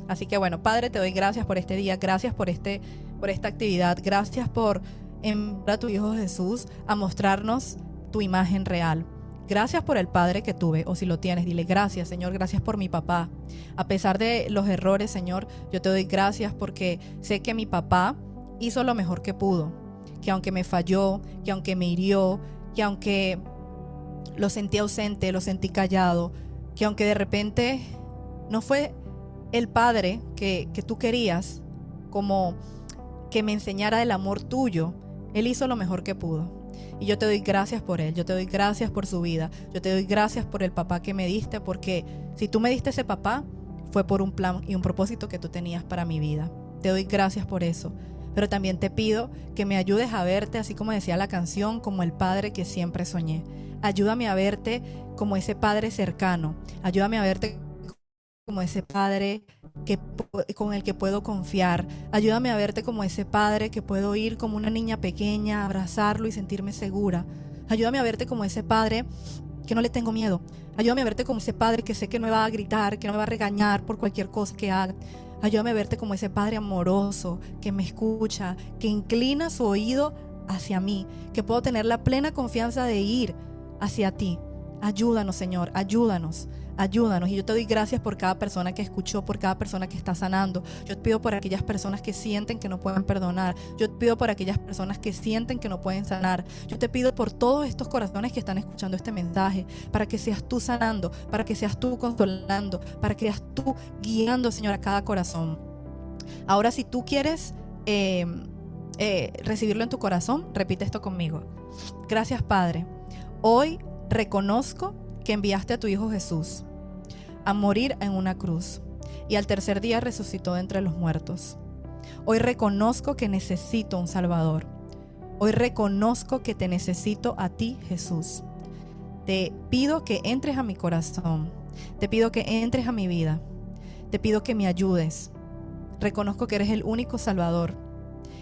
Así que bueno, Padre, te doy gracias por este día, gracias por esta actividad, gracias por enviar a tu Hijo Jesús a mostrarnos tu imagen real. Gracias por el padre que tuve, o si lo tienes, dile gracias, Señor, gracias por mi papá. A pesar de los errores, Señor, yo te doy gracias porque sé que mi papá hizo lo mejor que pudo, que aunque me falló, que aunque me hirió, que aunque lo sentí ausente, lo sentí callado, que aunque de repente no fue el padre que tú querías, como que me enseñara el amor tuyo, él hizo lo mejor que pudo. Y yo te doy gracias por él, yo te doy gracias por su vida, yo te doy gracias por el papá que me diste, porque si tú me diste ese papá, fue por un plan y un propósito que tú tenías para mi vida. Te doy gracias por eso. Pero también te pido que me ayudes a verte, así como decía la canción, como el padre que siempre soñé. Ayúdame a verte como ese padre cercano. Ayúdame a verte como ese padre con el que puedo confiar. Ayúdame a verte como ese padre que puedo ir como una niña pequeña, abrazarlo y sentirme segura. Ayúdame a verte como ese padre que no le tengo miedo. Ayúdame a verte como ese padre que sé que no me va a gritar, que no me va a regañar por cualquier cosa que haga. Ayúdame a verte como ese padre amoroso, que me escucha, que inclina su oído hacia mí, que puedo tener la plena confianza de ir hacia ti. Ayúdanos, Señor, ayúdanos. Y yo te doy gracias por cada persona que escuchó, por cada persona que está sanando. Yo te pido por aquellas personas que sienten que no pueden perdonar. Yo te pido por aquellas personas que sienten que no pueden sanar. Yo te pido por todos estos corazones que están escuchando este mensaje, para que seas tú sanando, para que seas tú consolando, para que seas tú guiando, Señor, a cada corazón. Ahora, si tú quieres recibirlo en tu corazón, repite esto conmigo. Gracias, Padre. Hoy reconozco que enviaste a tu Hijo Jesús a morir en una cruz y al tercer día resucitó de entre los muertos. Hoy reconozco que necesito un Salvador. Hoy reconozco que te necesito a ti, Jesús. Te pido que entres a mi corazón. Te pido que entres a mi vida. Te pido que me ayudes. Reconozco que eres el único Salvador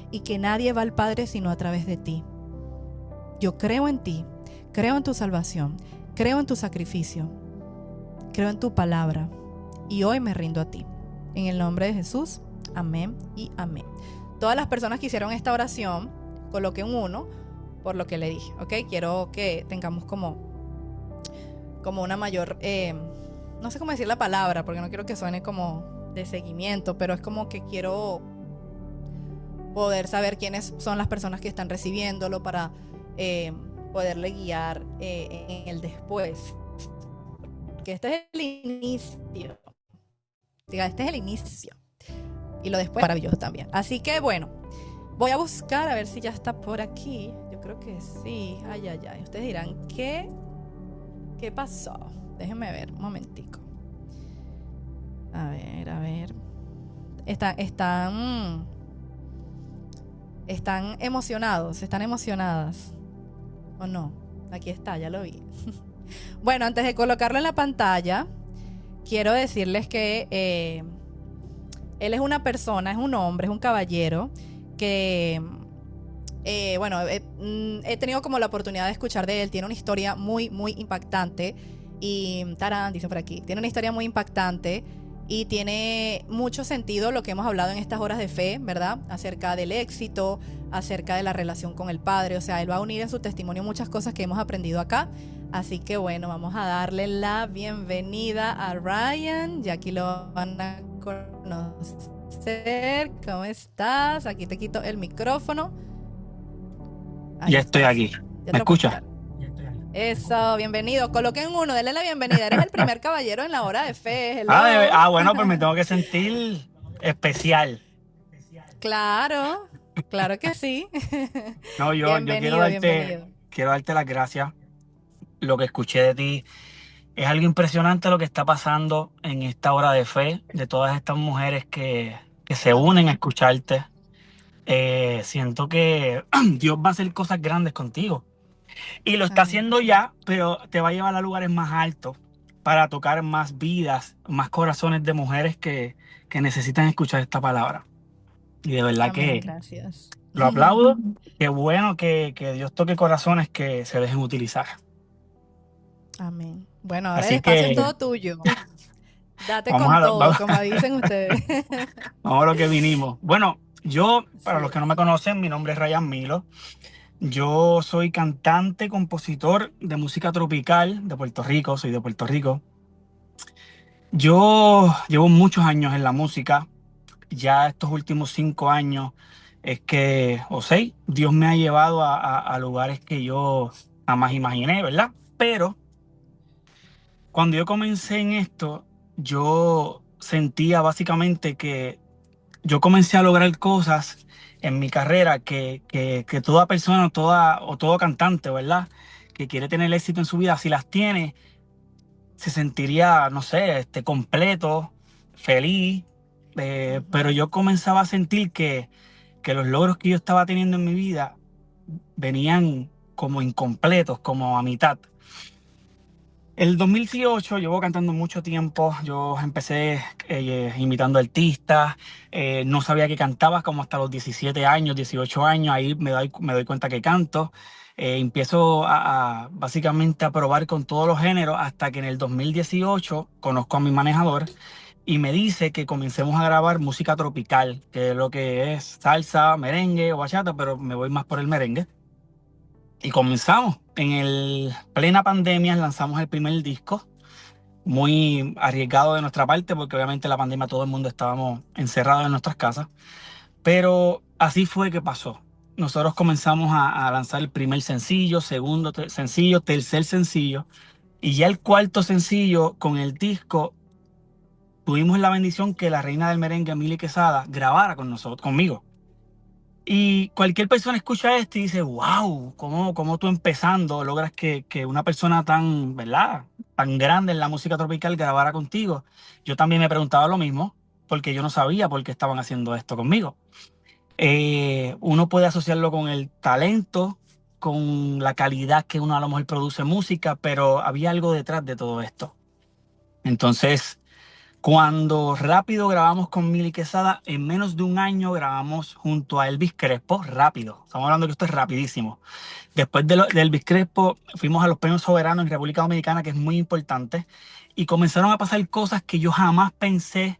y que nadie va al Padre sino a través de ti. Yo creo en ti, creo en tu salvación, creo en tu sacrificio, creo en tu palabra y hoy me rindo a ti. En el nombre de Jesús, amén y amén. Todas las personas que hicieron esta oración, coloquen 1 por lo que le dije, ¿ok? Quiero que tengamos como como una mayor, no sé cómo decir la palabra, porque no quiero que suene como de seguimiento, pero es como que quiero poder saber quiénes son las personas que están recibiéndolo para poderle guiar en el después. Porque este es el inicio. Diga, este es el inicio. Y lo después maravilloso también. Así que bueno, voy a buscar a ver si ya está por aquí. Yo creo que sí. Ay, ay, ay. Ustedes dirán, ¿qué pasó? Déjenme ver un momentico. A ver, a ver. Están emocionados, están emocionadas. ¿O no? Aquí está, ya lo vi. Bueno, antes de colocarlo en la pantalla, quiero decirles que él es una persona, es un hombre, es un caballero que, bueno, he tenido como la oportunidad de escuchar de él. Tiene una historia muy, muy impactante. Y, tarán, dicen por aquí, tiene una historia muy impactante y tiene mucho sentido lo que hemos hablado en estas horas de fe, ¿verdad? Acerca del éxito, acerca de la relación con el Padre. O sea, él va a unir en su testimonio muchas cosas que hemos aprendido acá. Así que bueno, vamos a darle la bienvenida a Ryan. Ya aquí lo van a conocer. ¿Cómo estás? Aquí te quito el micrófono. Ahí Ya estoy estás. aquí. Ya te ¿Me lo puedo escucha? quitar. Eso, bienvenido. Coloquen uno, denle la bienvenida. Eres el primer caballero en la hora de fe. Hello. Bueno, pues me tengo que sentir especial. Claro, claro que sí. No, yo Bienvenido, bienvenido. quiero darte las gracias. Lo que escuché de ti es algo impresionante lo que está pasando en esta hora de fe, de todas estas mujeres que se unen a Amén. escucharte. Siento que Dios va a hacer cosas grandes contigo. Y lo está Amén. haciendo ya, pero te va a llevar a lugares más altos para tocar más vidas, más corazones de mujeres que necesitan escuchar esta palabra. Y de verdad Amén, que gracias. lo aplaudo. Qué bueno que Dios toque corazones que se dejen utilizar. Amén. Bueno, ahora el Así espacio es que todo tuyo. Date vamos con todo, vamos, como dicen ustedes. vamos a lo que vinimos. Bueno, yo, para Así los que no es. me conocen, mi nombre es Ryan Milo. Yo soy cantante, compositor de música tropical de Puerto Rico, soy de Puerto Rico. Yo llevo muchos años en la música, ya estos últimos 5 años es que, o 6, Dios me ha llevado a lugares que yo jamás imaginé, ¿verdad? Pero cuando yo comencé en esto, yo sentía básicamente que yo comencé a lograr cosas en mi carrera que toda persona, o todo cantante, ¿verdad? Que quiere tener éxito en su vida, si las tiene, se sentiría, no sé, completo, feliz, pero Ujú. yo comenzaba a sentir que los logros que yo estaba teniendo en mi vida venían como incompletos, como a mitad. El 2018 llevo cantando mucho tiempo, yo empecé imitando artistas, no sabía que cantaba como hasta los 17 años, 18 años, ahí me doy cuenta que canto. Empiezo básicamente a probar con todos los géneros hasta que en el 2018 conozco a mi manejador y me dice que comencemos a grabar música tropical, que es lo que es salsa, merengue o bachata, pero me voy más por el merengue. Y comenzamos. En el plena pandemia lanzamos el primer disco, muy arriesgado de nuestra parte, porque obviamente la pandemia todo el mundo estábamos encerrados en nuestras casas, pero así fue que pasó. Nosotros comenzamos a lanzar el primer sencillo, segundo sencillo, tercer sencillo, y ya el cuarto sencillo con el disco tuvimos la bendición que la reina del merengue, Mili Quesada, grabara con nosotros, conmigo. Y cualquier persona escucha esto y dice, wow, ¿cómo tú empezando logras que una persona tan, ¿verdad? Tan grande en la música tropical grabara contigo? Yo también me preguntaba lo mismo, porque yo no sabía por qué estaban haciendo esto conmigo. Uno puede asociarlo con el talento, con la calidad que uno a lo mejor produce música, pero había algo detrás de todo esto. Entonces, cuando rápido grabamos con Mili Quesada, en menos de un año grabamos junto a Elvis Crespo, rápido. Estamos hablando que esto es rapidísimo. Después de Elvis Crespo, fuimos a los Premios Soberanos en República Dominicana, que es muy importante, y comenzaron a pasar cosas que yo jamás pensé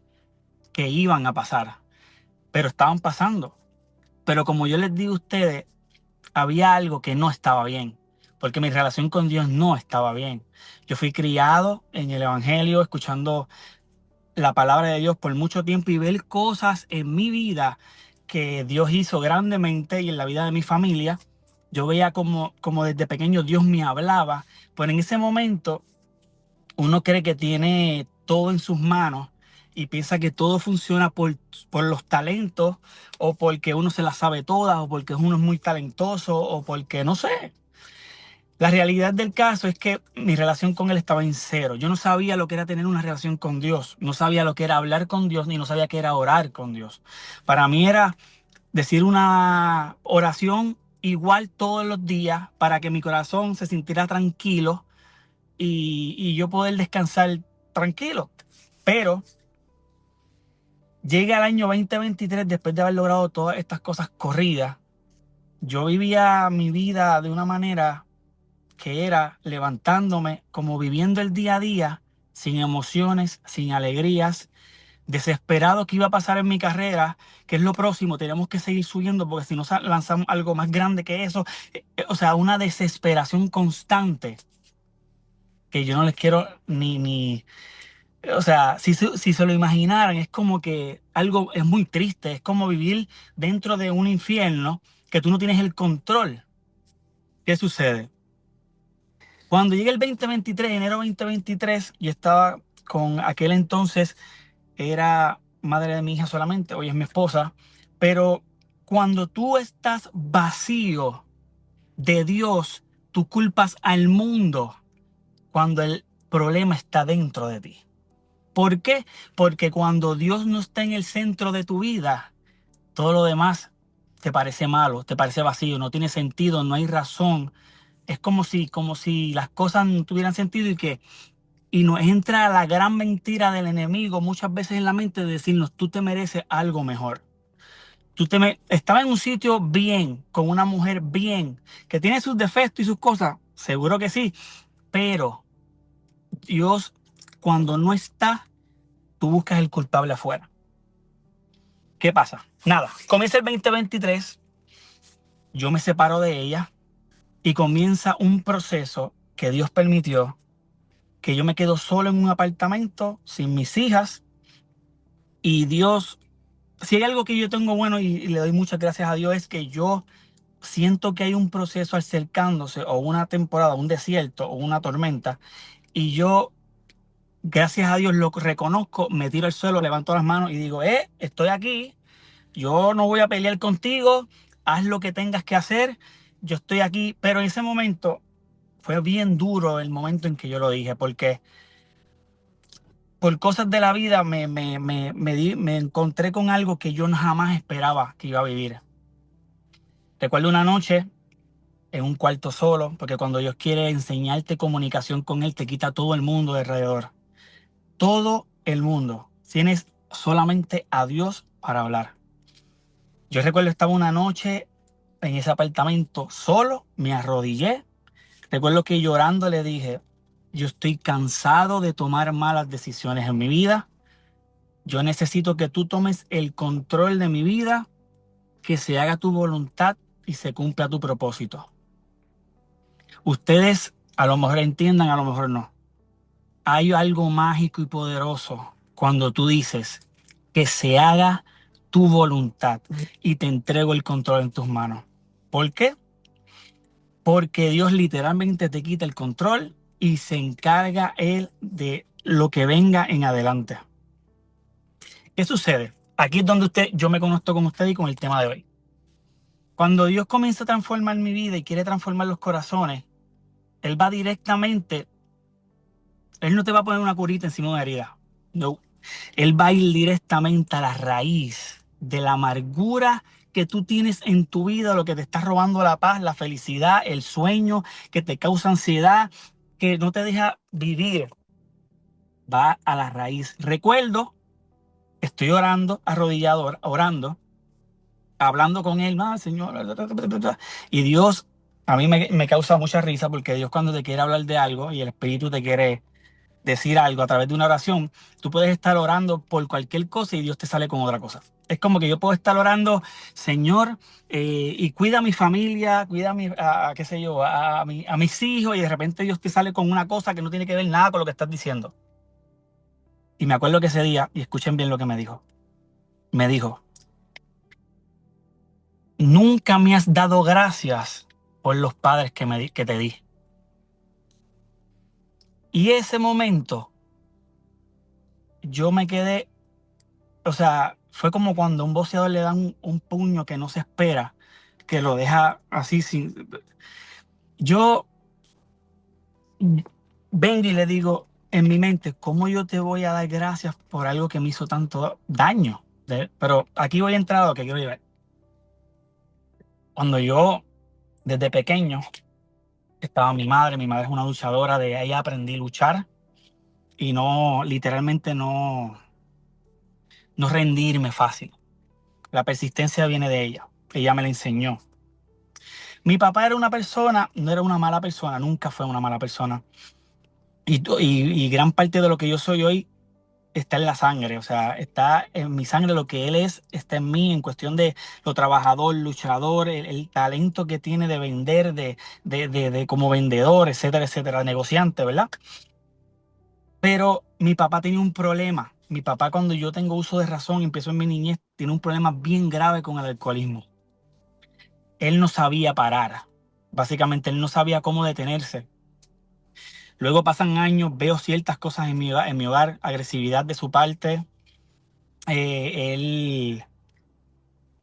que iban a pasar, pero estaban pasando. Pero como yo les digo a ustedes, había algo que no estaba bien. porque mi relación con Dios no estaba bien. Yo fui criado en el Evangelio, escuchando la palabra de Dios por mucho tiempo y ver cosas en mi vida que Dios hizo grandemente y en la vida de mi familia. Yo veía como desde pequeño Dios me hablaba, pero en ese momento uno cree que tiene todo en sus manos y piensa que todo funciona por los talentos o porque uno se las sabe todas o porque uno es muy talentoso o porque no sé. La realidad del caso es que mi relación con él estaba en cero. Yo no sabía lo que era tener una relación con Dios, no sabía lo que era hablar con Dios, ni no sabía qué era orar con Dios. Para mí era decir una oración igual todos los días para que mi corazón se sintiera tranquilo y yo poder descansar tranquilo. Pero llega el año 2023 después de haber logrado todas estas cosas corridas. Yo vivía mi vida de una manera que era levantándome, como viviendo el día a día, sin emociones, sin alegrías, desesperado que iba a pasar en mi carrera, que es lo próximo, tenemos que seguir subiendo porque si no lanzamos algo más grande que eso, o sea, una desesperación constante que yo no les quiero o sea, si se lo imaginaran, es como que algo es muy triste, es como vivir dentro de un infierno que tú no tienes el control. ¿Qué sucede? Cuando llegue el 2023, enero 2023, yo estaba con aquel entonces, era madre de mi hija solamente, hoy es mi esposa, pero cuando tú estás vacío de Dios, tú culpas al mundo cuando el problema está dentro de ti. ¿Por qué? Porque cuando Dios no está en el centro de tu vida, todo lo demás te parece malo, te parece vacío, no tiene sentido, no hay razón. Es como si las cosas no tuvieran sentido y nos entra la gran mentira del enemigo muchas veces en la mente de decirnos, tú te mereces algo mejor. Estaba en un sitio bien, con una mujer bien, que tiene sus defectos y sus cosas, seguro que sí, pero Dios, cuando no está, tú buscas el culpable afuera. ¿Qué pasa? Nada, comienza el 2023, yo me separo de ella y comienza un proceso que Dios permitió, que yo me quedo solo en un apartamento sin mis hijas y Dios, si hay algo que yo tengo bueno y le doy muchas gracias a Dios es que yo siento que hay un proceso acercándose o una temporada, un desierto o una tormenta y yo, gracias a Dios, lo reconozco, me tiro al suelo, levanto las manos y digo, estoy aquí, yo no voy a pelear contigo, haz lo que tengas que hacer, yo estoy aquí, pero en ese momento fue bien duro el momento en que yo lo dije, porque por cosas de la vida me encontré con algo que yo jamás esperaba que iba a vivir. Recuerdo una noche en un cuarto solo, porque cuando Dios quiere enseñarte comunicación con Él, te quita todo el mundo de alrededor. Todo el mundo. Tienes solamente a Dios para hablar. Yo recuerdo estaba una noche en ese apartamento solo, me arrodillé. Recuerdo que llorando le dije, yo estoy cansado de tomar malas decisiones en mi vida. Yo necesito que tú tomes el control de mi vida, que se haga tu voluntad y se cumpla tu propósito. Ustedes a lo mejor entiendan, a lo mejor no. Hay algo mágico y poderoso cuando tú dices que se haga tu voluntad y te entrego el control en tus manos. ¿Por qué? Porque Dios literalmente te quita el control y se encarga Él de lo que venga en adelante. ¿Qué sucede? Aquí es donde yo me conecto con usted y con el tema de hoy. Cuando Dios comienza a transformar mi vida y quiere transformar los corazones, Él va directamente, Él no te va a poner una curita encima de una herida. No. Él va a ir directamente a la raíz de la amargura que tú tienes en tu vida, lo que te está robando la paz, la felicidad, el sueño, que te causa ansiedad, que no te deja vivir. Va a la raíz. Recuerdo, estoy orando, arrodillado, orando, hablando con él, Señor, y Dios, a mí me causa mucha risa porque Dios cuando te quiere hablar de algo y el Espíritu te quiere decir algo a través de una oración, tú puedes estar orando por cualquier cosa y Dios te sale con otra cosa. Es como que yo puedo estar orando, Señor, y cuida a mi familia, cuida qué sé yo, a mis hijos, y de repente Dios te sale con una cosa que no tiene que ver nada con lo que estás diciendo. Y me acuerdo que ese día, y escuchen bien lo que me dijo, nunca me has dado gracias por los padres que te di. Y ese momento yo me quedé, o sea, fue como cuando a un boxeador le dan un puño que no se espera, que lo deja así sin... Yo vengo y le digo en mi mente, ¿cómo yo te voy a dar gracias por algo que me hizo tanto daño? Pero aquí voy a entrar a lo que quiero llevar. Cuando yo, desde pequeño, estaba mi madre es una luchadora, de ahí aprendí a luchar y no, literalmente no rendirme fácil. La persistencia viene de ella. Ella me la enseñó. Mi papá era una persona, no era una mala persona, nunca fue una mala persona. Y gran parte de lo que yo soy hoy está en la sangre, o sea, está en mi sangre, lo que él es, está en mí, en cuestión de lo trabajador, luchador, el talento que tiene de vender, de como vendedor, etcétera, etcétera, negociante, ¿verdad? Pero mi papá tenía un problema. Mi papá, cuando yo tengo uso de razón, empezó en mi niñez, tiene un problema bien grave con el alcoholismo. Él no sabía parar. Básicamente, él no sabía cómo detenerse. Luego pasan años, veo ciertas cosas en mi hogar, agresividad de su parte. Él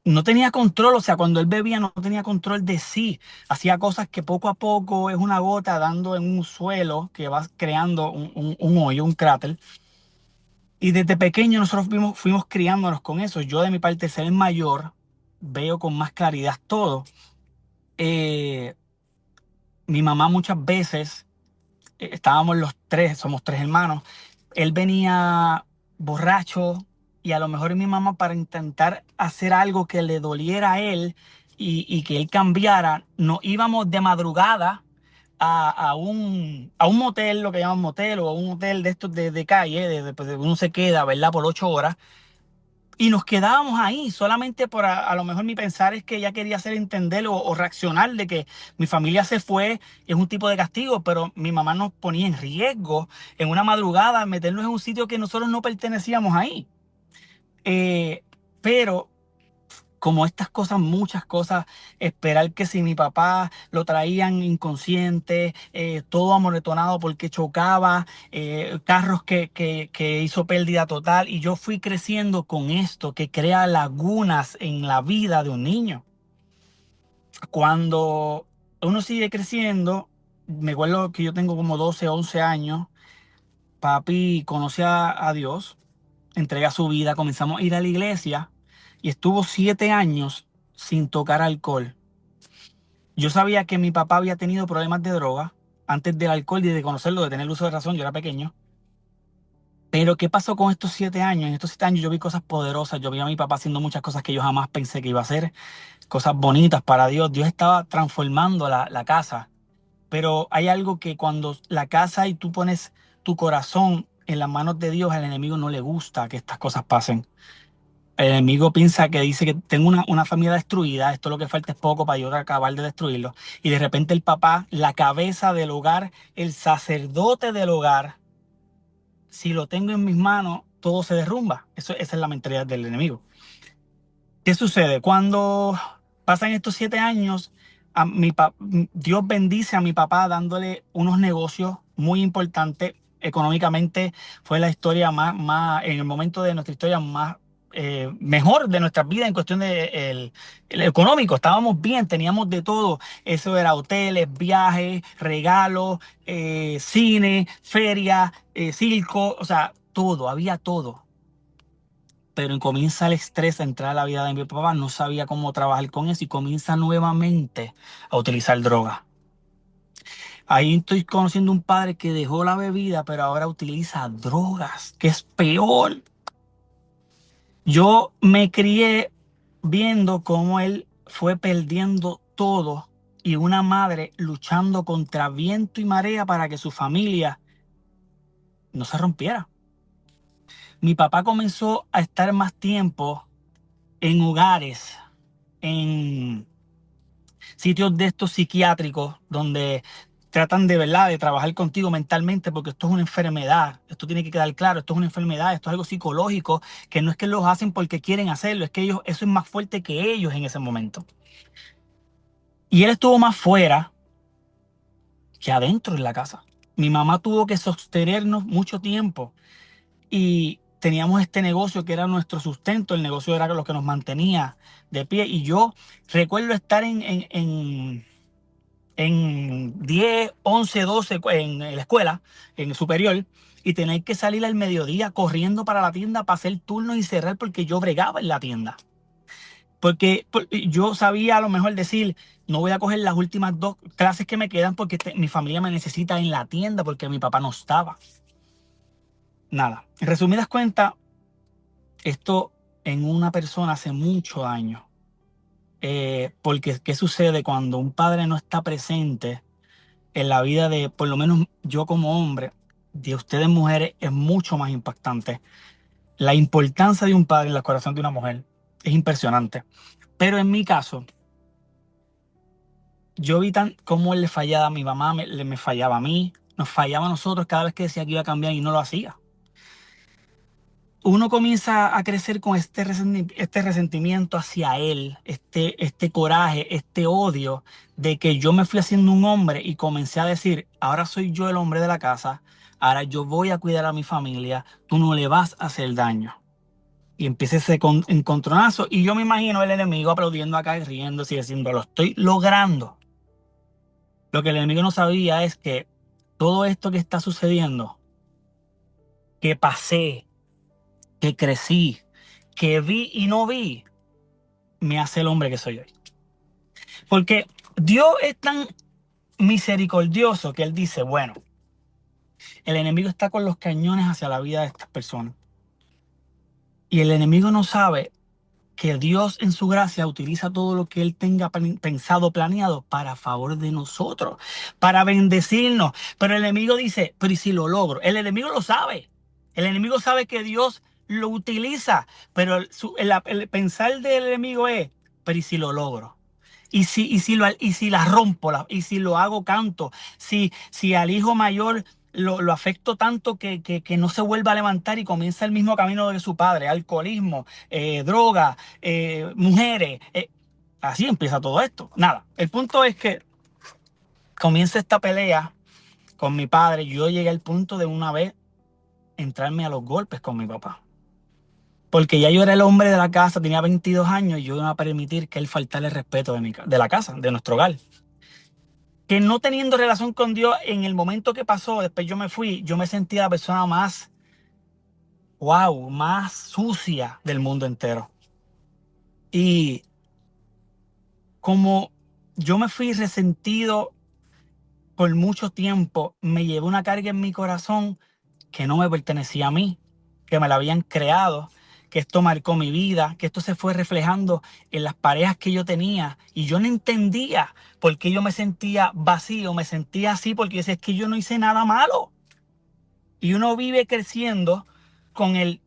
no tenía control, o sea, cuando él bebía no tenía control de sí. Hacía cosas que poco a poco es una gota dando en un suelo que va creando un hoyo, un cráter. Y desde pequeño nosotros fuimos criándonos con eso. Yo de mi parte, ser el mayor, veo con más claridad todo. Eh, Mi mamá muchas veces, estábamos los tres, somos tres hermanos, él venía borracho y a lo mejor mi mamá, para intentar hacer algo que le doliera a él y que él cambiara, nos íbamos de madrugada a un motel, lo que llaman motel, o a un hotel de estos de calle, pues, de uno se queda, ¿verdad? Por 8 horas. Y nos quedábamos ahí solamente por a lo mejor mi pensar es que ella quería hacer entender o reaccionar de que mi familia se fue, es un tipo de castigo, pero mi mamá nos ponía en riesgo en una madrugada, meternos en un sitio que nosotros no pertenecíamos ahí. Eh, pero como estas cosas, muchas cosas, esperar que si mi papá lo traían inconsciente, todo amoretonado porque chocaba, carros que hizo pérdida total, y yo fui creciendo con esto que crea lagunas en la vida de un niño. Cuando uno sigue creciendo, me acuerdo que yo tengo como 12 11 años, papi conoce a Dios, entrega su vida, comenzamos a ir a la iglesia y estuvo 7 años sin tocar alcohol. Yo sabía que mi papá había tenido problemas de droga antes del alcohol y de conocerlo, de tener uso de razón, yo era pequeño. Pero ¿qué pasó con estos 7 años? En estos 7 años yo vi cosas poderosas, yo vi a mi papá haciendo muchas cosas que yo jamás pensé que iba a hacer, cosas bonitas para Dios. Dios estaba transformando la casa. Pero hay algo que cuando la casa y tú pones tu corazón en las manos de Dios, al enemigo no le gusta que estas cosas pasen. El enemigo piensa que dice que tengo una familia destruida, esto lo que falta es poco para yo acabar de destruirlo. Y de repente el papá, la cabeza del hogar, el sacerdote del hogar, si lo tengo en mis manos, todo se derrumba. Esa es la mentalidad del enemigo. ¿Qué sucede? Cuando pasan estos 7 años, Dios bendice a mi papá dándole unos negocios muy importantes. Económicamente fue la historia en el momento de nuestra historia más mejor de nuestras vidas en cuestión de el económico. Estábamos bien, teníamos de todo. Eso era hoteles, viajes, regalos, cine, feria, circo, o sea, todo, había todo. Pero comienza el estrés a entrar a la vida de mi papá, no sabía cómo trabajar con eso y comienza nuevamente a utilizar droga. Ahí estoy conociendo un padre que dejó la bebida, pero ahora utiliza drogas, que es peor. Yo me crié viendo cómo él fue perdiendo todo y una madre luchando contra viento y marea para que su familia no se rompiera. Mi papá comenzó a estar más tiempo en hogares, en sitios de estos psiquiátricos, donde tratan de verdad de trabajar contigo mentalmente, porque esto es una enfermedad, esto tiene que quedar claro, esto es una enfermedad, esto es algo psicológico, que no es que los hacen porque quieren hacerlo, es que ellos, eso es más fuerte que ellos en ese momento. Y él estuvo más fuera que adentro en la casa. Mi mamá tuvo que sostenernos mucho tiempo y teníamos este negocio que era nuestro sustento, el negocio era lo que nos mantenía de pie. Y yo recuerdo estar en 10, 11, 12 en la escuela, en superior, y tener que salir al mediodía corriendo para la tienda para hacer turno y cerrar porque yo bregaba en la tienda. Porque yo sabía a lo mejor decir, no voy a coger las últimas 2 clases que me quedan porque mi familia me necesita en la tienda porque mi papá no estaba. Nada. En resumidas cuentas, esto en una persona hace mucho daño. Porque, ¿qué sucede cuando un padre no está presente en la vida de, por lo menos yo como hombre, de ustedes mujeres, es mucho más impactante? La importancia de un padre en el corazón de una mujer es impresionante. Pero en mi caso, yo vi tan cómo él le fallaba a mi mamá, me fallaba a mí, nos fallaba a nosotros cada vez que decía que iba a cambiar y no lo hacía. Uno comienza a crecer con este resentimiento hacia él, este coraje, este odio de que yo me fui haciendo un hombre y comencé a decir, ahora soy yo el hombre de la casa, ahora yo voy a cuidar a mi familia, tú no le vas a hacer daño. Y empieza ese encontronazo y yo me imagino el enemigo aplaudiendo acá y riéndose y diciendo, lo estoy logrando. Lo que el enemigo no sabía es que todo esto que está sucediendo, que pasé, que crecí, que vi y no vi, me hace el hombre que soy hoy. Porque Dios es tan misericordioso que Él dice, bueno, el enemigo está con los cañones hacia la vida de estas personas. Y el enemigo no sabe que Dios en su gracia utiliza todo lo que Él tenga pensado, planeado para favor de nosotros, para bendecirnos. Pero el enemigo dice, pero ¿y si lo logro? El enemigo lo sabe. El enemigo sabe que Dios lo utiliza, pero el pensar del enemigo es, pero ¿y si lo logro? Y si la rompo, y si lo hago canto, si al hijo mayor lo afecto tanto que no se vuelva a levantar y comienza el mismo camino de su padre, alcoholismo, droga, mujeres. Así empieza todo esto. Nada, el punto es que comienza esta pelea con mi padre. Yo llegué al punto de una vez entrarme a los golpes con mi papá. Porque ya yo era el hombre de la casa, tenía 22 años y yo iba a permitir que él faltara el respeto de la casa, de nuestro hogar. Que no teniendo relación con Dios en el momento que pasó, después yo me fui, yo me sentía la persona más, wow, más sucia del mundo entero. Y como yo me fui resentido por mucho tiempo, me llevé una carga en mi corazón que no me pertenecía a mí, que me la habían creado, que esto marcó mi vida, que esto se fue reflejando en las parejas que yo tenía y yo no entendía por qué yo me sentía vacío, me sentía así porque yo decía, es que yo no hice nada malo. Y uno vive creciendo con el,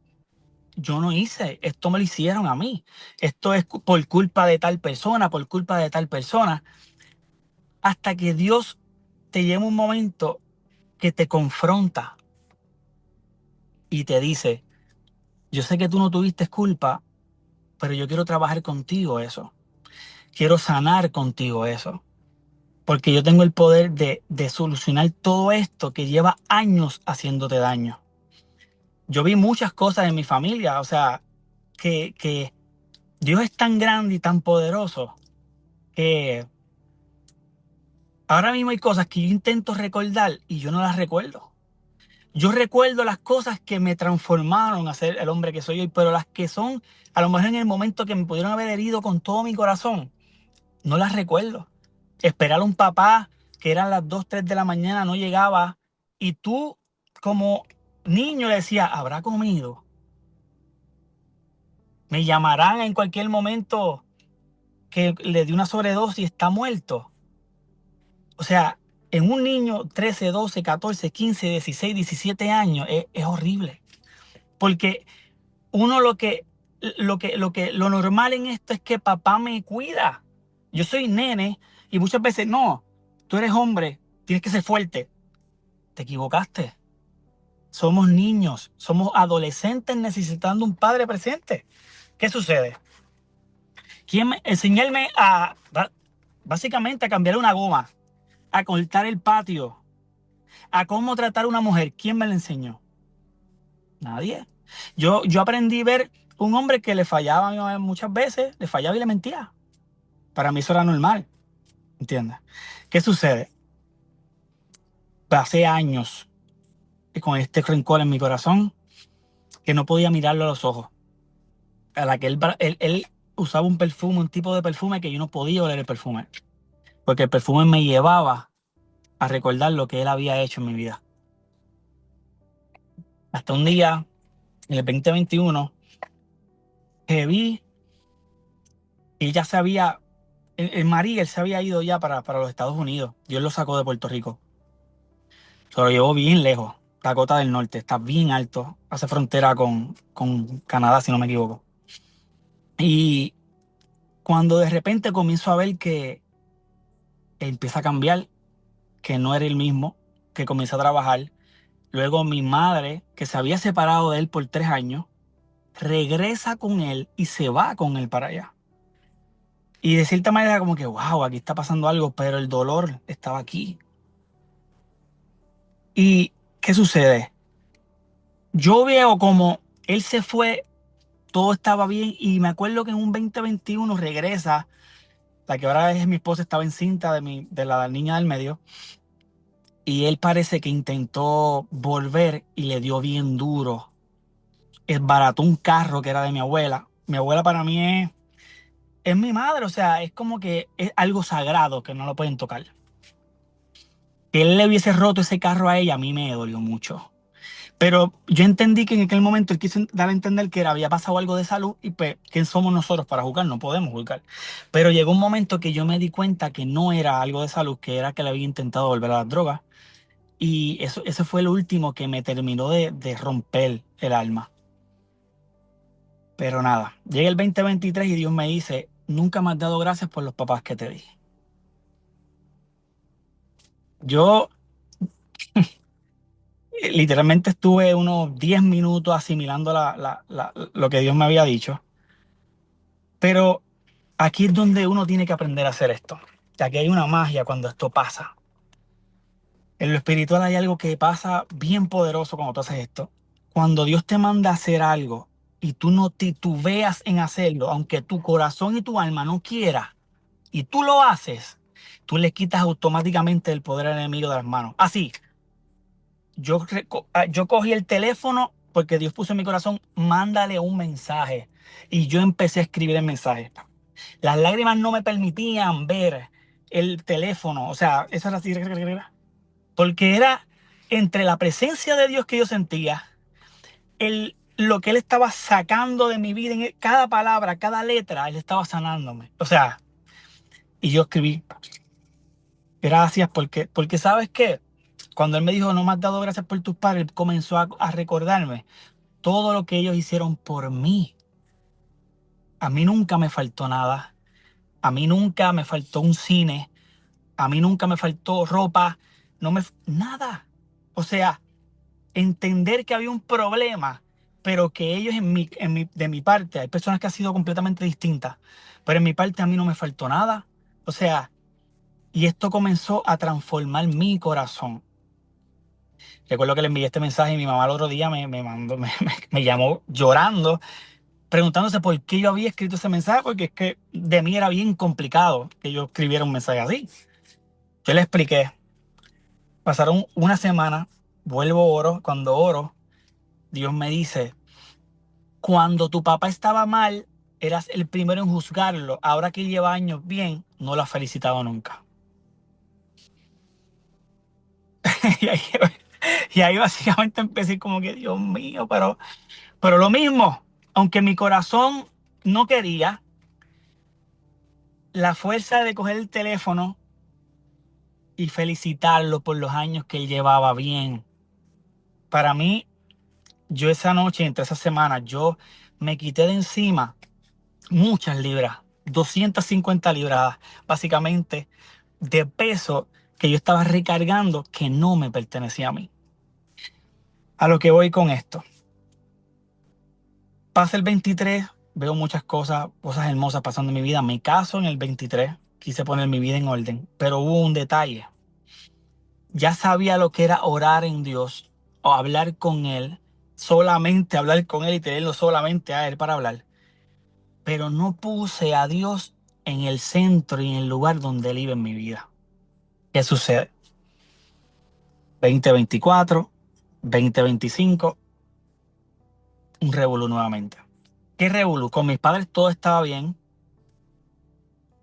yo no hice, esto me lo hicieron a mí, esto es por culpa de tal persona, por culpa de tal persona, hasta que Dios te lleva un momento que te confronta y te dice, yo sé que tú no tuviste culpa, pero yo quiero trabajar contigo eso, quiero sanar contigo eso, porque yo tengo el poder de solucionar todo esto que lleva años haciéndote daño. Yo vi muchas cosas en mi familia, o sea, que Dios es tan grande y tan poderoso que ahora mismo hay cosas que yo intento recordar y yo no las recuerdo. Yo recuerdo las cosas que me transformaron a ser el hombre que soy hoy, pero las que son, a lo mejor en el momento que me pudieron haber herido con todo mi corazón, no las recuerdo. Esperar a un papá que eran las 2 3 de la mañana, no llegaba, y tú como niño le decías, ¿habrá comido? Me llamarán en cualquier momento que le dio una sobredosis y está muerto. O sea, en un niño 13, 12, 14, 15, 16, 17 años es horrible. Porque uno lo normal en esto es que papá me cuida. Yo soy nene y muchas veces no, tú eres hombre, tienes que ser fuerte. Te equivocaste. Somos niños, somos adolescentes necesitando un padre presente. ¿Qué sucede? Enseñarme básicamente a cambiar una goma, a cortar el patio, a cómo tratar a una mujer? ¿Quién me lo enseñó? Nadie. Yo aprendí a ver un hombre que le fallaba a mi mamá muchas veces, le fallaba y le mentía. Para mí eso era normal, ¿entiendes? ¿Qué sucede? Pasé años con este rencor en mi corazón que no podía mirarlo a los ojos. A la que él usaba un perfume, un tipo de perfume que yo no podía oler el perfume. Porque el perfume me llevaba a recordar lo que él había hecho en mi vida. Hasta un día, en el 2021, que vi y ya se había, el María, él se había ido ya para los Estados Unidos. Dios lo sacó de Puerto Rico. Se lo llevó bien lejos. Dakota del Norte, está bien alto. Hace frontera con Canadá, si no me equivoco. Y cuando de repente comienzo a ver que empieza a cambiar, que no era el mismo, que comienza a trabajar. Luego mi madre, que se había separado de él por 3 años, regresa con él y se va con él para allá. Y de cierta manera como que, wow, aquí está pasando algo, pero el dolor estaba aquí. ¿Y qué sucede? Yo veo como él se fue, todo estaba bien y me acuerdo que en un 2021 regresa, la que ahora es mi esposa, estaba encinta de la niña del medio y él parece que intentó volver y le dio bien duro. Esbarató un carro que era de mi abuela. Mi abuela para mí es mi madre, o sea, es como que es algo sagrado que no lo pueden tocar. Que él le hubiese roto ese carro a ella, a mí me dolió mucho. Pero yo entendí que en aquel momento él quiso dar a entender que había pasado algo de salud y pues, ¿quién somos nosotros para juzgar? No podemos juzgar. Pero llegó un momento que yo me di cuenta que no era algo de salud, que era que le había intentado volver a las drogas. Y eso fue lo último que me terminó de romper el alma. Pero nada, llega el 2023 y Dios me dice, nunca me has dado gracias por los papás que te di. Yo literalmente estuve unos 10 minutos asimilando lo que Dios me había dicho. Pero aquí es donde uno tiene que aprender a hacer esto. Aquí hay una magia cuando esto pasa. En lo espiritual hay algo que pasa bien poderoso cuando tú haces esto. Cuando Dios te manda a hacer algo y tú no titubeas en hacerlo, aunque tu corazón y tu alma no quieran, y tú lo haces, tú le quitas automáticamente el poder al enemigo de las manos. Así, yo cogí el teléfono porque Dios puso en mi corazón, mándale un mensaje. Y yo empecé a escribir el mensaje. Las lágrimas no me permitían ver el teléfono. O sea, eso era así. Porque era entre la presencia de Dios que yo sentía, lo que Él estaba sacando de mi vida, en cada palabra, cada letra, Él estaba sanándome. O sea, y yo escribí, gracias, porque ¿sabes qué? Cuando Él me dijo, no me has dado gracias por tus padres, Él comenzó a recordarme todo lo que ellos hicieron por mí. A mí nunca me faltó nada. A mí nunca me faltó un cine. A mí nunca me faltó ropa. Nada. O sea, entender que había un problema, pero que ellos de mi parte, hay personas que han sido completamente distintas, pero en mi parte a mí no me faltó nada. O sea, y esto comenzó a transformar mi corazón. Recuerdo que le envié este mensaje y mi mamá el otro día me mandó, me llamó llorando, preguntándose por qué yo había escrito ese mensaje, porque es que de mí era bien complicado que yo escribiera un mensaje así. Yo le expliqué, pasaron una semana, vuelvo oro, cuando oro, Dios me dice, cuando tu papá estaba mal, eras el primero en juzgarlo, ahora que lleva años bien, no lo has felicitado nunca. y, ahí, y ahí básicamente empecé como que, Dios mío, pero lo mismo, aunque mi corazón no quería, la fuerza de coger el teléfono y felicitarlo por los años que él llevaba bien. Para mí, yo esa noche, entre esas semanas, yo me quité de encima muchas libras, 250 libras, básicamente, de peso que yo estaba recargando que no me pertenecía a mí. A lo que voy con esto. Pasa el 23, veo muchas cosas, cosas hermosas pasando en mi vida. Me caso en el 23, quise poner mi vida en orden, pero hubo un detalle. Ya sabía lo que era orar en Dios o hablar con Él, solamente hablar con Él y tenerlo solamente a Él para hablar. Pero no puse a Dios en el centro y en el lugar donde Él iba en mi vida. ¿Qué sucede? 2024, 2025, un revolú nuevamente. ¿Qué revolú? Con mis padres todo estaba bien.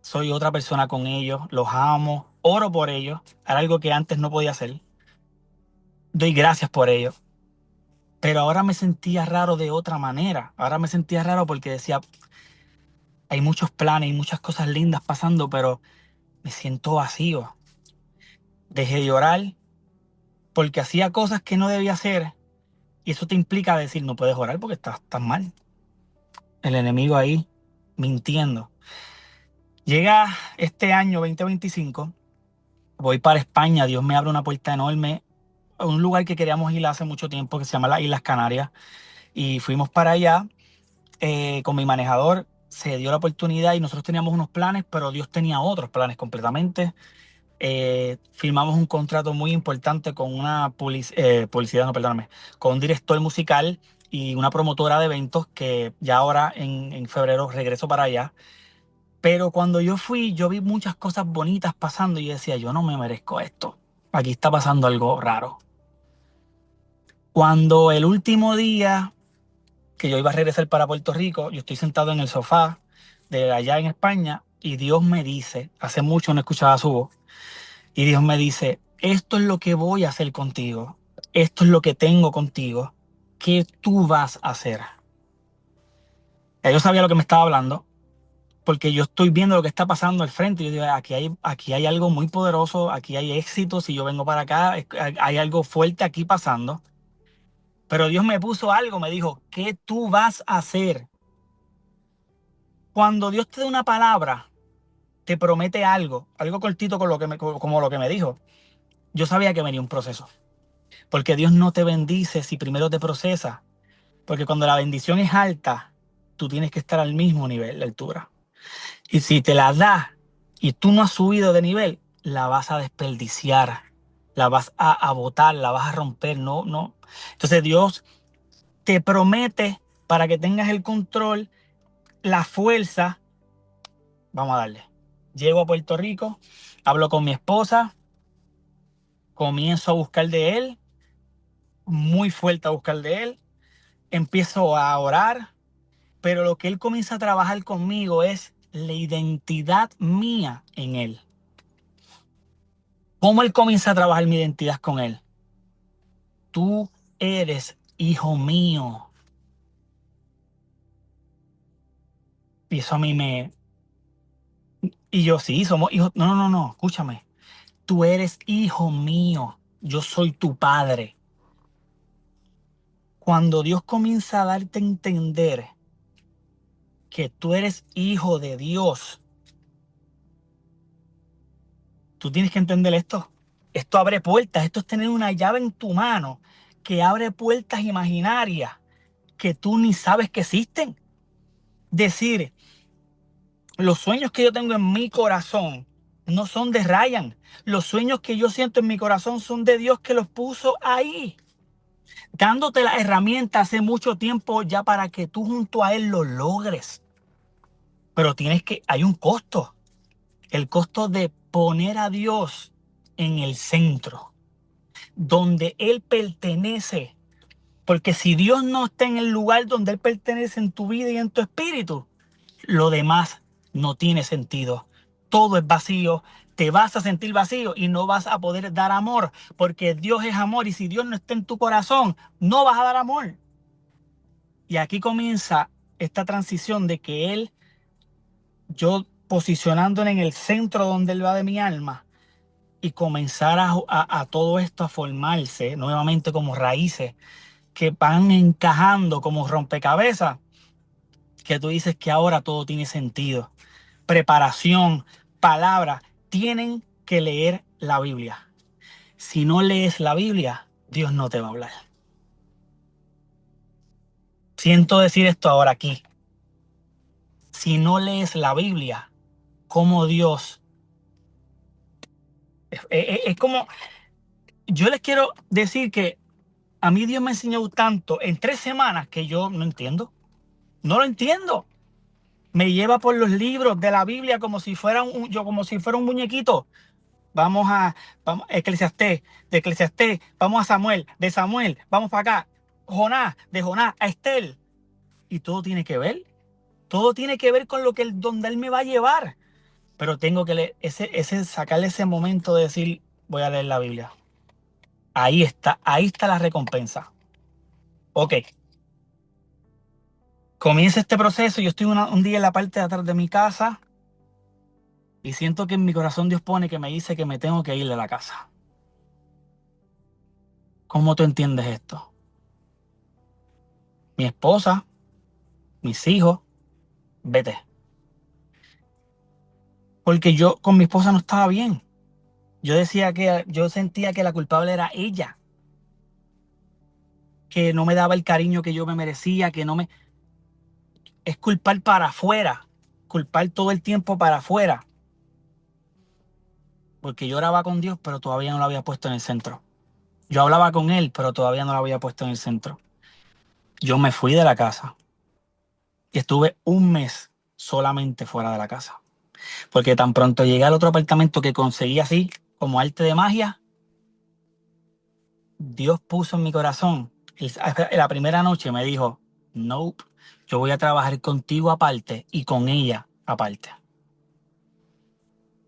Soy otra persona con ellos, los amo, oro por ellos, era algo que antes no podía hacer. Doy gracias por ellos. Pero ahora me sentía raro de otra manera. Ahora me sentía raro porque decía, hay muchos planes y muchas cosas lindas pasando, pero me siento vacío. Dejé de orar porque hacía cosas que no debía hacer. Y eso te implica decir, no puedes orar porque estás mal. El enemigo ahí mintiendo. Llega este año 2025, voy para España, Dios me abre una puerta enorme a un lugar que queríamos ir hace mucho tiempo que se llama las Islas Canarias y fuimos para allá con mi manejador. Se dio la oportunidad y nosotros teníamos unos planes, pero Dios tenía otros planes completamente. Firmamos un contrato muy importante con una publicidad, no, perdóname, con un director musical y una promotora de eventos que ya ahora en febrero regreso para allá. Pero cuando yo fui, yo vi muchas cosas bonitas pasando y yo decía, yo no me merezco esto. Aquí está pasando algo raro. Cuando el último día que yo iba a regresar para Puerto Rico, yo estoy sentado en el sofá de allá en España y Dios me dice, hace mucho no escuchaba su voz, y Dios me dice, esto es lo que voy a hacer contigo, esto es lo que tengo contigo, ¿qué tú vas a hacer? Ya yo sabía lo que me estaba hablando, porque yo estoy viendo lo que está pasando al frente y yo digo, aquí hay algo muy poderoso, aquí hay éxito, si yo vengo para acá, hay algo fuerte aquí pasando. Pero Dios me puso algo, me dijo, ¿qué tú vas a hacer? Cuando Dios te da una palabra, te promete algo, algo cortito con como lo que me dijo. Yo sabía que venía un proceso, porque Dios no te bendice si primero te procesa, porque cuando la bendición es alta, tú tienes que estar al mismo nivel de altura. Y si te la da y tú no has subido de nivel, la vas a desperdiciar, la vas a botar, la vas a romper, no, no. Entonces Dios te promete para que tengas el control, la fuerza. Vamos a darle. Llego a Puerto Rico, hablo con mi esposa, comienzo a buscar de Él, muy fuerte a buscar de Él, empiezo a orar, pero lo que Él comienza a trabajar conmigo es la identidad mía en Él. ¿Cómo Él comienza a trabajar mi identidad con Él? Tú eres hijo mío. Y eso a mí me... Y yo, sí, somos hijos. No, no, no, no, escúchame. Tú eres hijo mío. Yo soy tu padre. Cuando Dios comienza a darte a entender que tú eres hijo de Dios, tú tienes que entender esto. Esto abre puertas. Esto es tener una llave en tu mano que abre puertas imaginarias que tú ni sabes que existen. Decir, los sueños que yo tengo en mi corazón no son de Ryan. Los sueños que yo siento en mi corazón son de Dios que los puso ahí, dándote las herramientas hace mucho tiempo ya para que tú junto a Él lo logres. Pero hay un costo. El costo de poner a Dios en el centro, donde Él pertenece. Porque si Dios no está en el lugar donde Él pertenece en tu vida y en tu espíritu, lo demás no tiene sentido. Todo es vacío. Te vas a sentir vacío y no vas a poder dar amor, porque Dios es amor y si Dios no está en tu corazón, no vas a dar amor. Y aquí comienza esta transición de que yo posicionándome en el centro donde Él va de mi alma, y comenzar a todo esto a formarse nuevamente como raíces que van encajando como rompecabezas, que tú dices que ahora todo tiene sentido. Preparación, palabras, tienen que leer la Biblia. Si no lees la Biblia, Dios no te va a hablar. Siento decir esto ahora aquí. Si no lees la Biblia, como Dios, es como, yo les quiero decir que a mí Dios me enseñó tanto en 3 semanas que yo no entiendo. No lo entiendo. Me lleva por los libros de la Biblia como si fuera como si fuera un muñequito. Vamos, Eclesiastés, de Eclesiastés, vamos a Samuel, de Samuel, vamos para acá, Jonás, de Jonás a Estel. Y todo tiene que ver con donde él me va a llevar. Pero tengo que leer, sacarle ese momento de decir, voy a leer la Biblia. Ahí está la recompensa. Ok, comienza este proceso, yo estoy un día en la parte de atrás de mi casa y siento que en mi corazón Dios pone que me dice que me tengo que ir de la casa. ¿Cómo tú entiendes esto? Mi esposa, mis hijos, vete. Porque yo con mi esposa no estaba bien. Yo sentía que la culpable era ella, que no me daba el cariño que yo me merecía, que no me... Es culpar para afuera, culpar todo el tiempo para afuera. Porque yo oraba con Dios, pero todavía no lo había puesto en el centro. Yo hablaba con Él, pero todavía no lo había puesto en el centro. Yo me fui de la casa y estuve un mes solamente fuera de la casa. Porque tan pronto llegué al otro apartamento que conseguí así, como arte de magia, Dios puso en mi corazón, la primera noche me dijo, no, yo voy a trabajar contigo aparte y con ella aparte.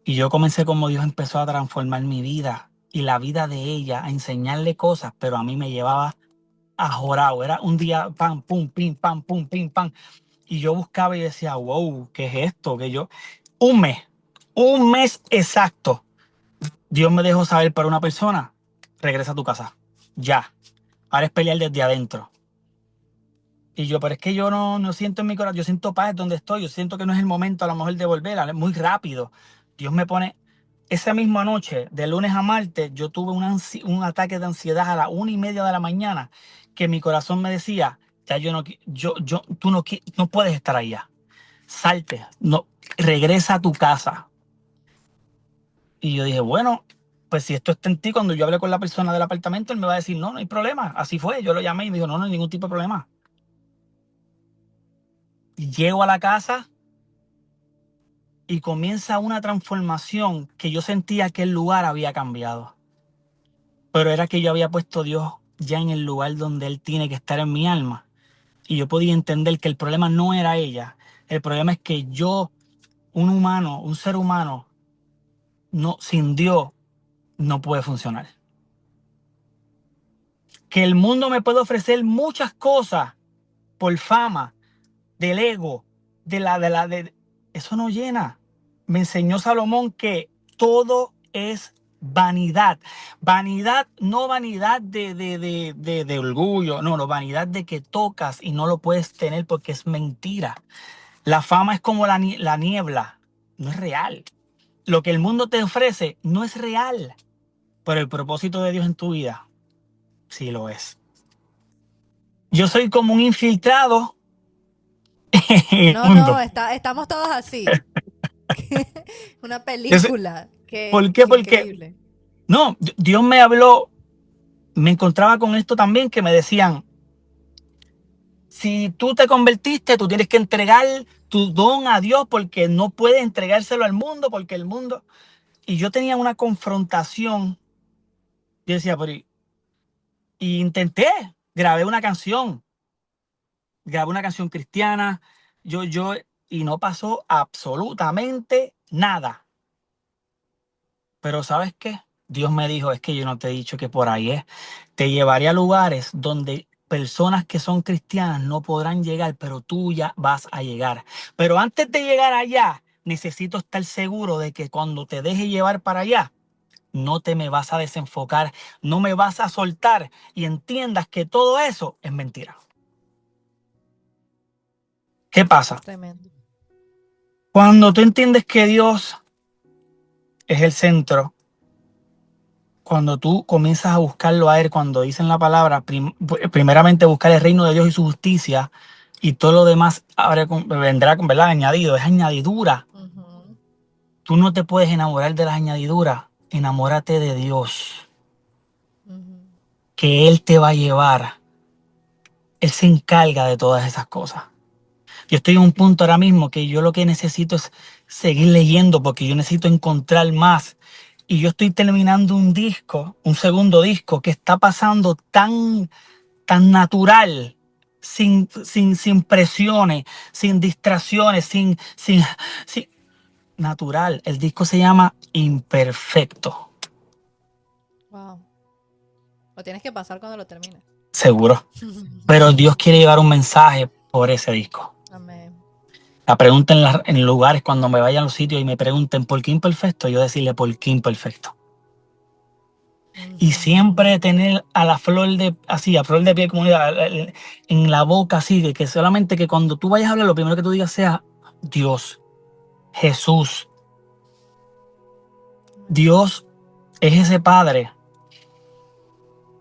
Y yo comencé como Dios empezó a transformar mi vida y la vida de ella, a enseñarle cosas, pero a mí me llevaba ajorado. Era un día, pam, pum, pim, pam, pum, pim, pam. Y yo buscaba y decía, wow, ¿qué es esto? Un mes, un mes exacto, Dios me dejó saber para una persona, regresa a tu casa, ya. Ahora es pelear desde adentro. Y yo, pero es que yo no siento en mi corazón, yo siento paz donde estoy, yo siento que no es el momento a lo mejor de volver, muy rápido. Dios me pone, esa misma noche, de lunes a martes, yo tuve un ataque de ansiedad a las 1:30 de la mañana, que mi corazón me decía, ya yo no, tú no puedes estar allá, salte, no, regresa a tu casa. Y yo dije, bueno, pues si esto está en ti, cuando yo hable con la persona del apartamento, él me va a decir, no, no hay problema, así fue. Yo lo llamé y me dijo, no, no hay ningún tipo de problema. Llego a la casa y comienza una transformación que yo sentía que el lugar había cambiado. Pero era que yo había puesto a Dios ya en el lugar donde Él tiene que estar en mi alma. Y yo podía entender que el problema no era ella. El problema es que yo, un humano, un ser humano, no, sin Dios, no puede funcionar. Que el mundo me puede ofrecer muchas cosas por fama, del ego, eso no llena. Me enseñó Salomón que todo es vanidad. Vanidad, no vanidad de orgullo, no, vanidad de que tocas y no lo puedes tener porque es mentira. La fama es como la niebla, no es real. Lo que el mundo te ofrece no es real, pero el propósito de Dios en tu vida sí lo es. Yo soy como un infiltrado en el No, no, mundo. estamos todos así. Una Yo sé- película. ¿Por Qué, qué? qué Porque increíble. no, Dios me habló, me encontraba con esto también que me decían, si tú te convertiste, tú tienes que entregar tu don a Dios porque no puedes entregárselo al mundo, porque el mundo... Y yo tenía una confrontación, yo decía, y intenté, grabé una canción cristiana, yo, y no pasó absolutamente nada. Pero ¿sabes qué? Dios me dijo, es que yo no te he dicho que por ahí es. Te llevaré a lugares donde personas que son cristianas no podrán llegar, pero tú ya vas a llegar. Pero antes de llegar allá, necesito estar seguro de que cuando te deje llevar para allá, no te me vas a desenfocar, no me vas a soltar y entiendas que todo eso es mentira. ¿Qué pasa? Tremendo. Cuando tú entiendes que Dios es el centro, cuando tú comienzas a buscarlo a Él, cuando dicen la palabra, primeramente buscar el reino de Dios y su justicia, y todo lo demás vendrá con, ¿verdad?, añadido, es añadidura. Ujú, Tú no te puedes enamorar de las añadiduras, enamórate de Dios, ujú. que Él te va a llevar, Él se encarga de todas esas cosas. Yo estoy en un punto ahora mismo que yo lo que necesito es seguir leyendo porque yo necesito encontrar más. Y yo estoy terminando un disco, un segundo disco que está pasando tan natural, sin presiones, sin distracciones, sin natural. El disco se llama Imperfecto, Wow. Lo tienes que pasar cuando lo termines. seguro. Pero Dios quiere llevar un mensaje por ese disco. Amén. La pregunta en lugares cuando me vayan a los sitios y me pregunten por qué imperfecto, yo decirle por qué imperfecto. Y Ujú. siempre tener a la flor de, así, a flor de piel, como en la boca, así, de que solamente que cuando tú vayas a hablar, lo primero que tú digas sea Dios, Jesús. Dios es ese Padre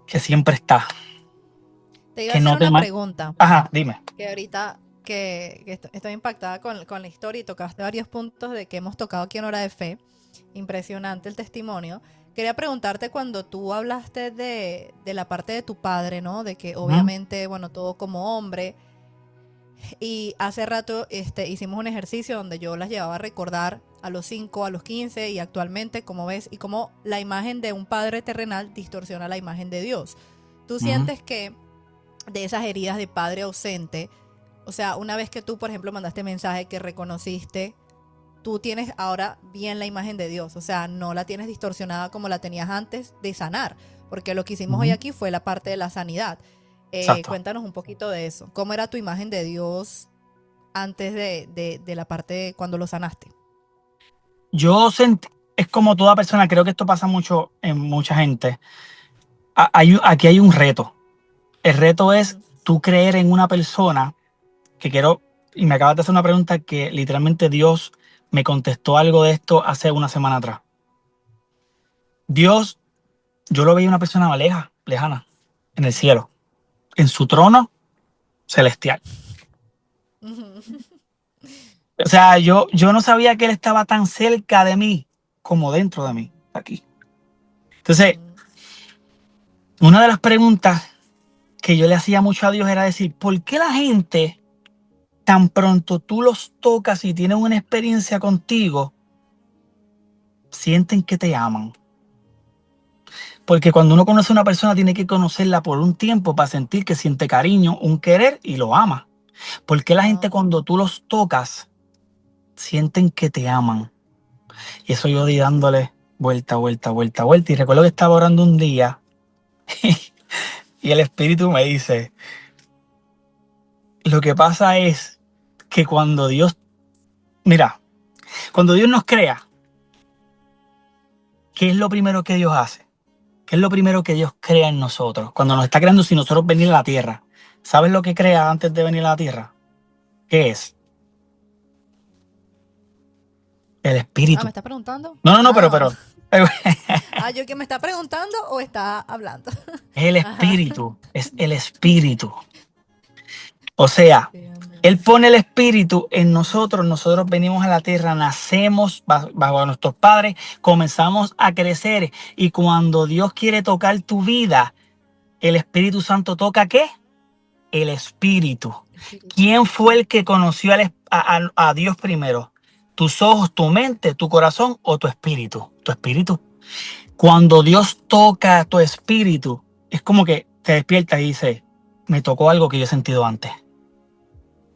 que siempre está, Te iba a que hacer no te una ma- pregunta, Ajá, dime. que ahorita estoy impactada con la historia y tocaste varios puntos de que hemos tocado aquí en Hora de Fe. Impresionante el testimonio. Quería preguntarte cuando tú hablaste de la parte de tu padre, ¿no? De que Ujú, obviamente, bueno, todo como hombre. Y hace rato hicimos un ejercicio donde yo las llevaba a recordar a los 5, a los 15 y actualmente, como ves, y cómo la imagen de un padre terrenal distorsiona la imagen de Dios. ¿Tú ujú. sientes que de esas heridas de padre ausente, o sea, una vez que tú, por ejemplo, mandaste mensaje que reconociste, tú tienes ahora bien la imagen de Dios, o sea, no la tienes distorsionada como la tenías antes de sanar, porque lo que hicimos hoy Ujú. aquí fue la parte de la sanidad. Exacto. Cuéntanos un poquito de eso. ¿Cómo era tu imagen de Dios antes de la parte de cuando lo sanaste? Yo sentí, es como toda persona, creo que esto pasa mucho en mucha gente. Aquí hay un reto. El reto es Ujú. tú creer en una persona que quiero, y me acabas de hacer una pregunta que literalmente Dios me contestó algo de esto hace una semana atrás. Dios, yo lo veía una persona lejana, en el cielo, en su trono celestial. Ujú. O sea, yo no sabía que Él estaba tan cerca de mí como dentro de mí, aquí. Entonces, Ujú. una de las preguntas que yo le hacía mucho a Dios era decir, ¿por qué la gente tan pronto tú los tocas y tienen una experiencia contigo, sienten que te aman? Porque cuando uno conoce a una persona tiene que conocerla por un tiempo para sentir que siente cariño, un querer y lo ama. Porque la gente Wow. cuando tú los tocas sienten que te aman. Y eso yo di dándole vuelta, vuelta, vuelta, vuelta. Y recuerdo que estaba orando un día y el Espíritu me dice, lo que pasa es que cuando Dios, mira, cuando Dios nos crea, ¿qué es lo primero que Dios hace? ¿Qué es lo primero que Dios crea en nosotros? Cuando nos está creando sin nosotros venir a la tierra. ¿Sabes lo que crea antes de venir a la tierra? ¿Qué es? El Ah, ¿me espíritu. estás preguntando? No, no, no, Ah, pero ah, yo que me está preguntando o está hablando. es el Ajá. espíritu, es el espíritu. O sea, Entiendo. Él pone el espíritu en nosotros, nosotros venimos a la tierra, nacemos bajo nuestros padres, comenzamos a crecer y cuando Dios quiere tocar tu vida, el Espíritu Santo toca ¿qué? El espíritu. Espíritu. ¿Quién fue el que conoció a Dios primero? ¿Tus ojos, tu mente, tu corazón o tu espíritu? Tu espíritu. Cuando Dios toca tu espíritu, es como que te despiertas y dices, me tocó algo que yo he sentido antes.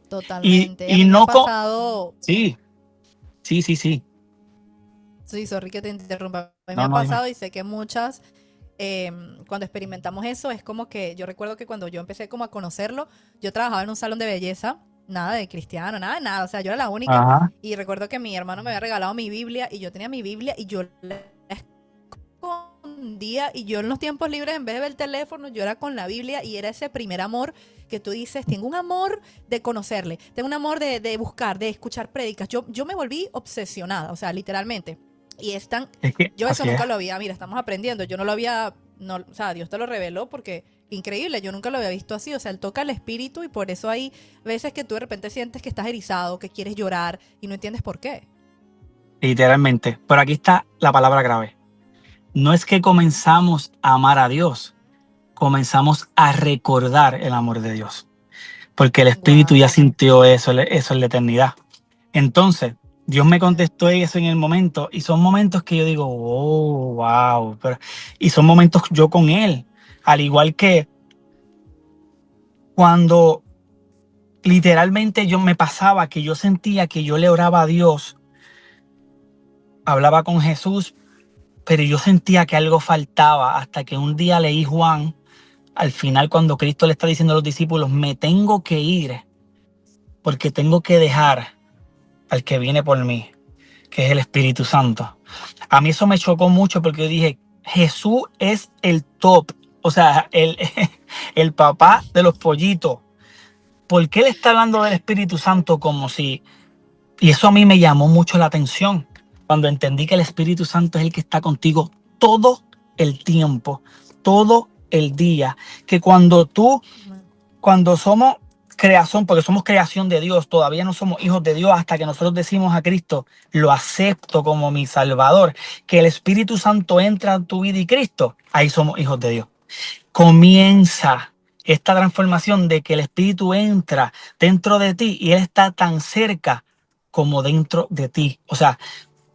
Totalmente. A Y mí me ha no pasado, Sí, sí, sí, sí. sí, sorry que te interrumpa, a mí me No, ha no, dime. pasado y sé que muchas, cuando experimentamos eso, es como que yo recuerdo que cuando yo empecé como a conocerlo, yo trabajaba en un salón de belleza, nada de cristiano, nada de nada, o sea, yo era la única Ajá. y recuerdo que mi hermano me había regalado mi Biblia y yo tenía mi Biblia y yo la un día y yo en los tiempos libres, en vez de ver el teléfono, yo era con la Biblia y era ese primer amor que tú dices, tengo un amor de conocerle, tengo un amor de buscar, de escuchar prédicas. Yo me volví obsesionada, o sea, literalmente. Y es tan, Es que yo eso así es. nunca lo había, mira, estamos aprendiendo, yo no lo había, no, o sea, Dios te lo reveló porque increíble, yo nunca lo había visto así, o sea, él toca el espíritu y por eso hay veces que tú de repente sientes que estás erizado, que quieres llorar y no entiendes por qué. Literalmente. Pero aquí está la palabra grave. No es que comenzamos a amar a Dios, comenzamos a recordar el amor de Dios. Porque el Espíritu ya Wow. sintió eso en la eternidad. Entonces, Dios me contestó eso en el momento y son momentos que yo digo, oh, wow. Y son momentos yo con Él. Al igual que cuando literalmente yo me pasaba que yo sentía que yo le oraba a Dios, hablaba con Jesús, pero yo sentía que algo faltaba hasta que un día leí Juan, al final cuando Cristo le está diciendo a los discípulos, me tengo que ir porque tengo que dejar al que viene por mí, que es el Espíritu Santo. A mí eso me chocó mucho porque yo dije, Jesús es el top, o sea, el papá de los pollitos. ¿Por qué le está hablando del Espíritu Santo como si... Y eso a mí me llamó mucho la atención cuando entendí que el Espíritu Santo es el que está contigo todo el tiempo, todo el día. Que cuando somos creación, porque somos creación de Dios, todavía no somos hijos de Dios hasta que nosotros decimos a Cristo, lo acepto como mi Salvador, que el Espíritu Santo entra en tu vida y Cristo, ahí somos hijos de Dios. Comienza esta transformación de que el Espíritu entra dentro de ti y Él está tan cerca como dentro de ti. O sea,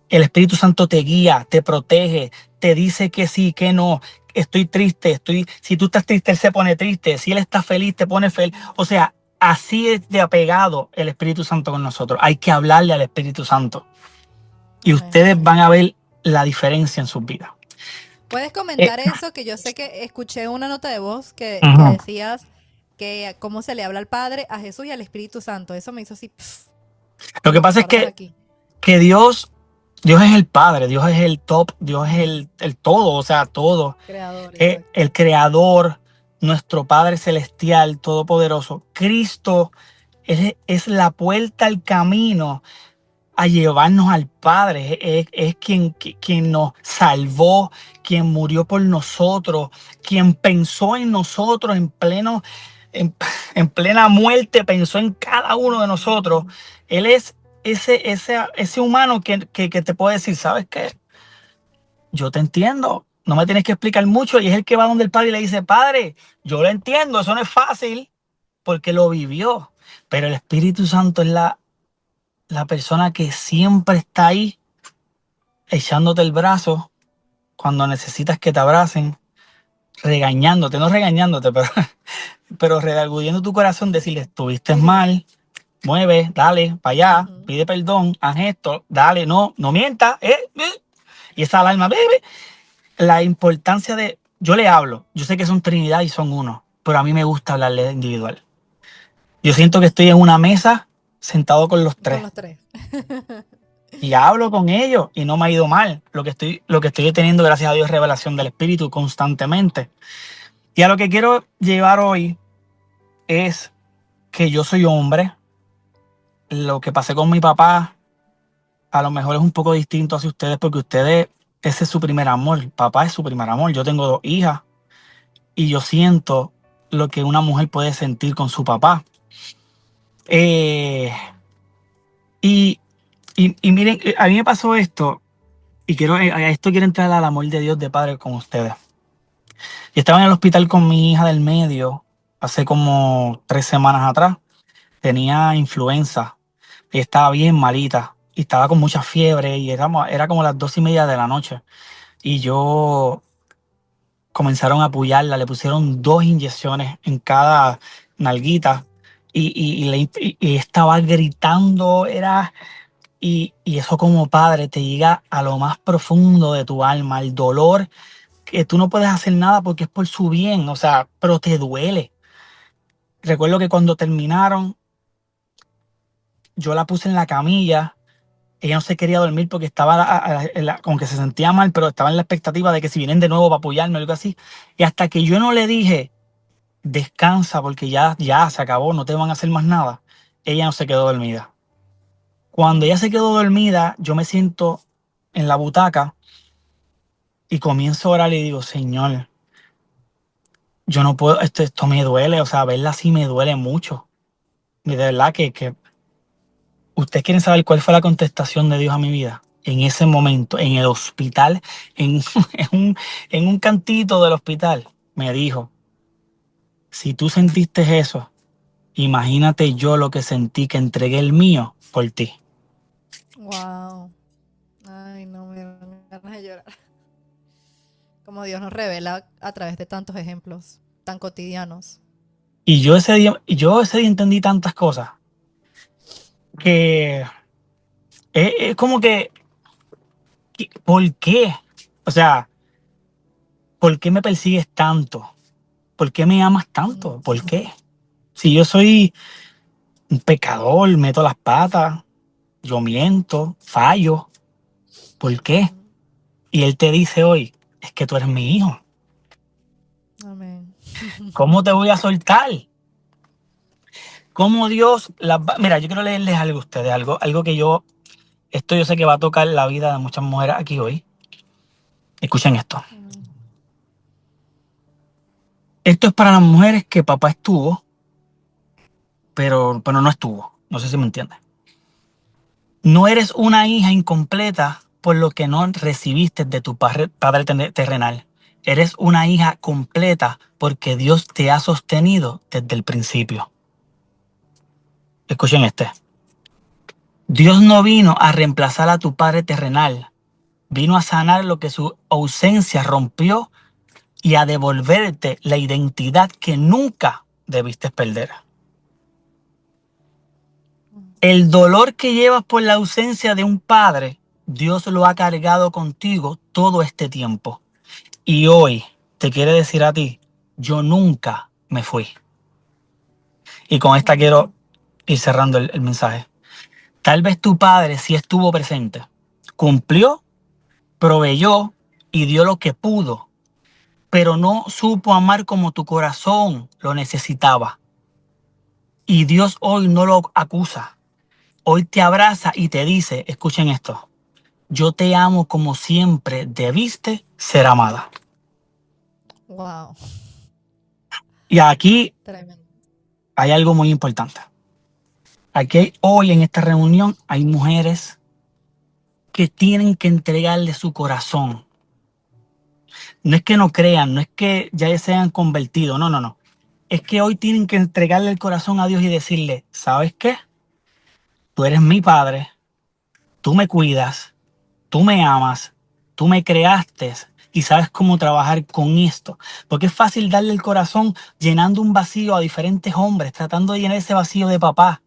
el Espíritu Santo te guía, te protege, te dice que sí, que no. Estoy triste, si tú estás triste, Él se pone triste. Si Él está feliz, te pone feliz. O sea, así es de apegado el Espíritu Santo con nosotros. Hay que hablarle al Espíritu Santo. Y ustedes Amén. van a ver la diferencia en sus vidas. ¿Puedes Eh, comentar eso? Que yo sé que escuché una nota de voz que Ujú. decías que cómo se le habla al Padre, a Jesús y al Espíritu Santo. Eso me hizo así, Lo que como pasa es recordar que, aquí. que Dios es el Padre, Dios es el top, Dios es el todo, o sea, todo. Creador, exacto. El Creador, nuestro Padre Celestial, Todopoderoso. Cristo es la puerta al camino a llevarnos al Padre. Es quien nos salvó, quien murió por nosotros, quien pensó en nosotros en, en plena muerte, pensó en cada uno de nosotros. Él es ese humano que te puede decir, ¿sabes qué? Yo te entiendo, no me tienes que explicar mucho. Y es el que va donde el padre y le dice, padre, yo lo entiendo, eso no es fácil porque lo vivió. Pero el Espíritu Santo es la persona que siempre está ahí echándote el brazo cuando necesitas que te abracen, regañándote, no regañándote, pero redarguyendo tu corazón, decirle, estuviste mal, mueve, dale, para allá, Ujú. pide perdón, haz esto, dale, no mientas, y esa alarma, bebe. La importancia de, yo le hablo, yo sé que son Trinidad y son uno, pero a mí me gusta hablarle individual. Yo siento que estoy en una mesa sentado con los Con tres los tres. y hablo con ellos y no me ha ido mal. Lo que estoy teniendo, gracias a Dios, es revelación del Espíritu constantemente. Y a lo que quiero llevar hoy es que yo soy hombre. Lo que pasé con mi papá a lo mejor es un poco distinto hacia ustedes porque ustedes, ese es su primer amor. Papá es su primer amor. Yo tengo 2 hijas y yo siento lo que una mujer puede sentir con su papá. Eh, y, y miren, a mí me pasó esto y a esto quiero entrar al amor de Dios de padre con ustedes. Yo estaba en el hospital con mi hija del medio hace como 3 semanas atrás. Tenía influenza y estaba bien malita y estaba con mucha fiebre y era como las 2:30 de la noche. Y yo comenzaron a apoyarla, le pusieron 2 inyecciones en cada nalguita y estaba gritando, y eso como padre te llega a lo más profundo de tu alma, el dolor que tú no puedes hacer nada porque es por su bien, o sea, pero te duele. Recuerdo que cuando terminaron, yo la puse en la camilla, Ella no se quería dormir porque estaba como que se sentía mal, pero estaba en la expectativa de que si vienen de nuevo para apoyarme o algo así. Y hasta que yo no le dije, descansa porque ya se acabó, no te van a hacer más nada, ella no se quedó dormida. Cuando ella se quedó dormida, yo me siento en la butaca y comienzo a orar y digo, Señor, yo no puedo, esto me duele, o sea, verla así me duele mucho. Y de verdad que ustedes quieren saber cuál fue la contestación de Dios a mi vida. En ese momento, en el hospital, en, en un cantito del hospital, me dijo, si tú sentiste eso, imagínate yo lo que sentí que entregué el mío por ti. Wow. Ay, no, me dan ganas de llorar. Como Dios nos revela a través de tantos ejemplos tan cotidianos. Y yo ese día entendí tantas cosas que es como que, ¿por qué? O sea, ¿por qué me persigues tanto? ¿Por qué me amas tanto? ¿Por qué? Si yo soy un pecador, meto las patas, yo miento, fallo, ¿por qué? Y él te dice hoy, es que tú eres mi hijo. Amén. ¿Cómo te voy a soltar? ¿Cómo Dios Mira, yo quiero leerles algo a ustedes, algo que esto yo sé que va a tocar la vida de muchas mujeres aquí hoy. Escuchen esto. Esto es para las mujeres que papá estuvo, pero no estuvo. No sé si me entiendes. No eres una hija incompleta por lo que no recibiste de tu padre terrenal. Eres una hija completa porque Dios te ha sostenido desde el principio. Escuchen este. Dios no vino a reemplazar a tu padre terrenal. Vino a sanar lo que su ausencia rompió y a devolverte la identidad que nunca debiste perder. El dolor que llevas por la ausencia de un padre, Dios lo ha cargado contigo todo este tiempo. Y hoy te quiere decir a ti, yo nunca me fui. Y con esta quiero ir cerrando el mensaje. Tal vez tu padre sí estuvo presente, cumplió, proveyó y dio lo que pudo, pero no supo amar como tu corazón lo necesitaba. Y Dios hoy no lo acusa. Hoy te abraza y te dice, escuchen esto, yo te amo como siempre debiste ser amada. Wow. Y aquí Tremendo. hay algo muy importante. Aquí hoy en esta reunión hay mujeres que tienen que entregarle su corazón. No es que no crean, no es que ya se hayan convertido, no. Es que hoy tienen que entregarle el corazón a Dios y decirle, ¿sabes qué? Tú eres mi padre, tú me cuidas, tú me amas, tú me creaste y sabes cómo trabajar con esto. Porque es fácil darle el corazón llenando un vacío a diferentes hombres, tratando de llenar ese vacío de papá.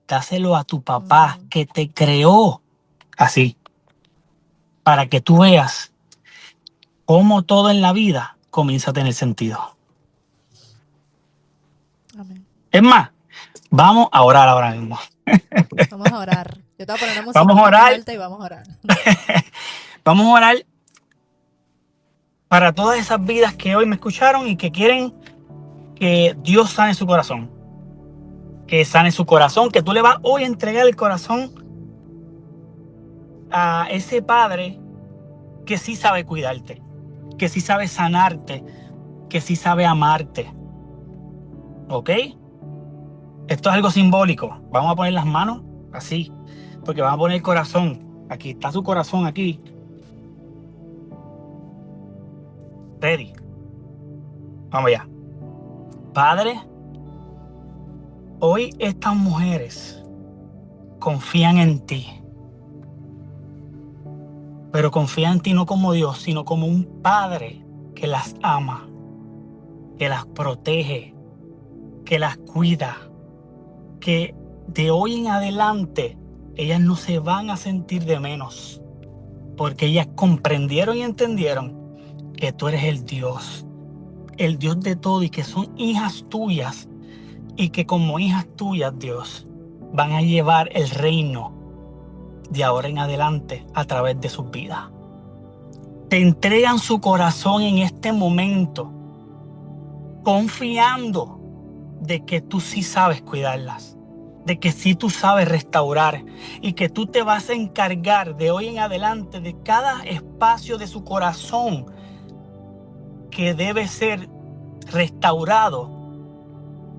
Dáselo a tu papá que te creó así, para que tú veas cómo todo en la vida comienza a tener sentido. Amén. Es más, vamos a orar ahora mismo. Vamos a orar. Yo te voy a poner una Vamos a musiquita más orar, alta y vamos a orar. vamos a orar para todas esas vidas que hoy me escucharon y que quieren que Dios sane su corazón. Que sane su corazón, que tú le vas hoy a entregar el corazón a ese padre que sí sabe cuidarte, que sí sabe sanarte, que sí sabe amarte. ¿Ok? Esto es algo simbólico. Vamos a poner las manos así, porque vamos a poner el corazón. Aquí está su corazón aquí. Ready. Vamos allá. Padre, hoy estas mujeres confían en ti. Pero confían en ti no como Dios, sino como un padre que las ama, que las protege, que las cuida, que de hoy en adelante ellas no se van a sentir de menos, porque ellas comprendieron y entendieron que tú eres el Dios de todo y que son hijas tuyas y que como hijas tuyas, Dios, van a llevar el reino de ahora en adelante a través de sus vidas. Te entregan su corazón en este momento, confiando de que tú sí sabes cuidarlas, de que sí tú sabes restaurar y que tú te vas a encargar de hoy en adelante de cada espacio de su corazón que debe ser restaurado.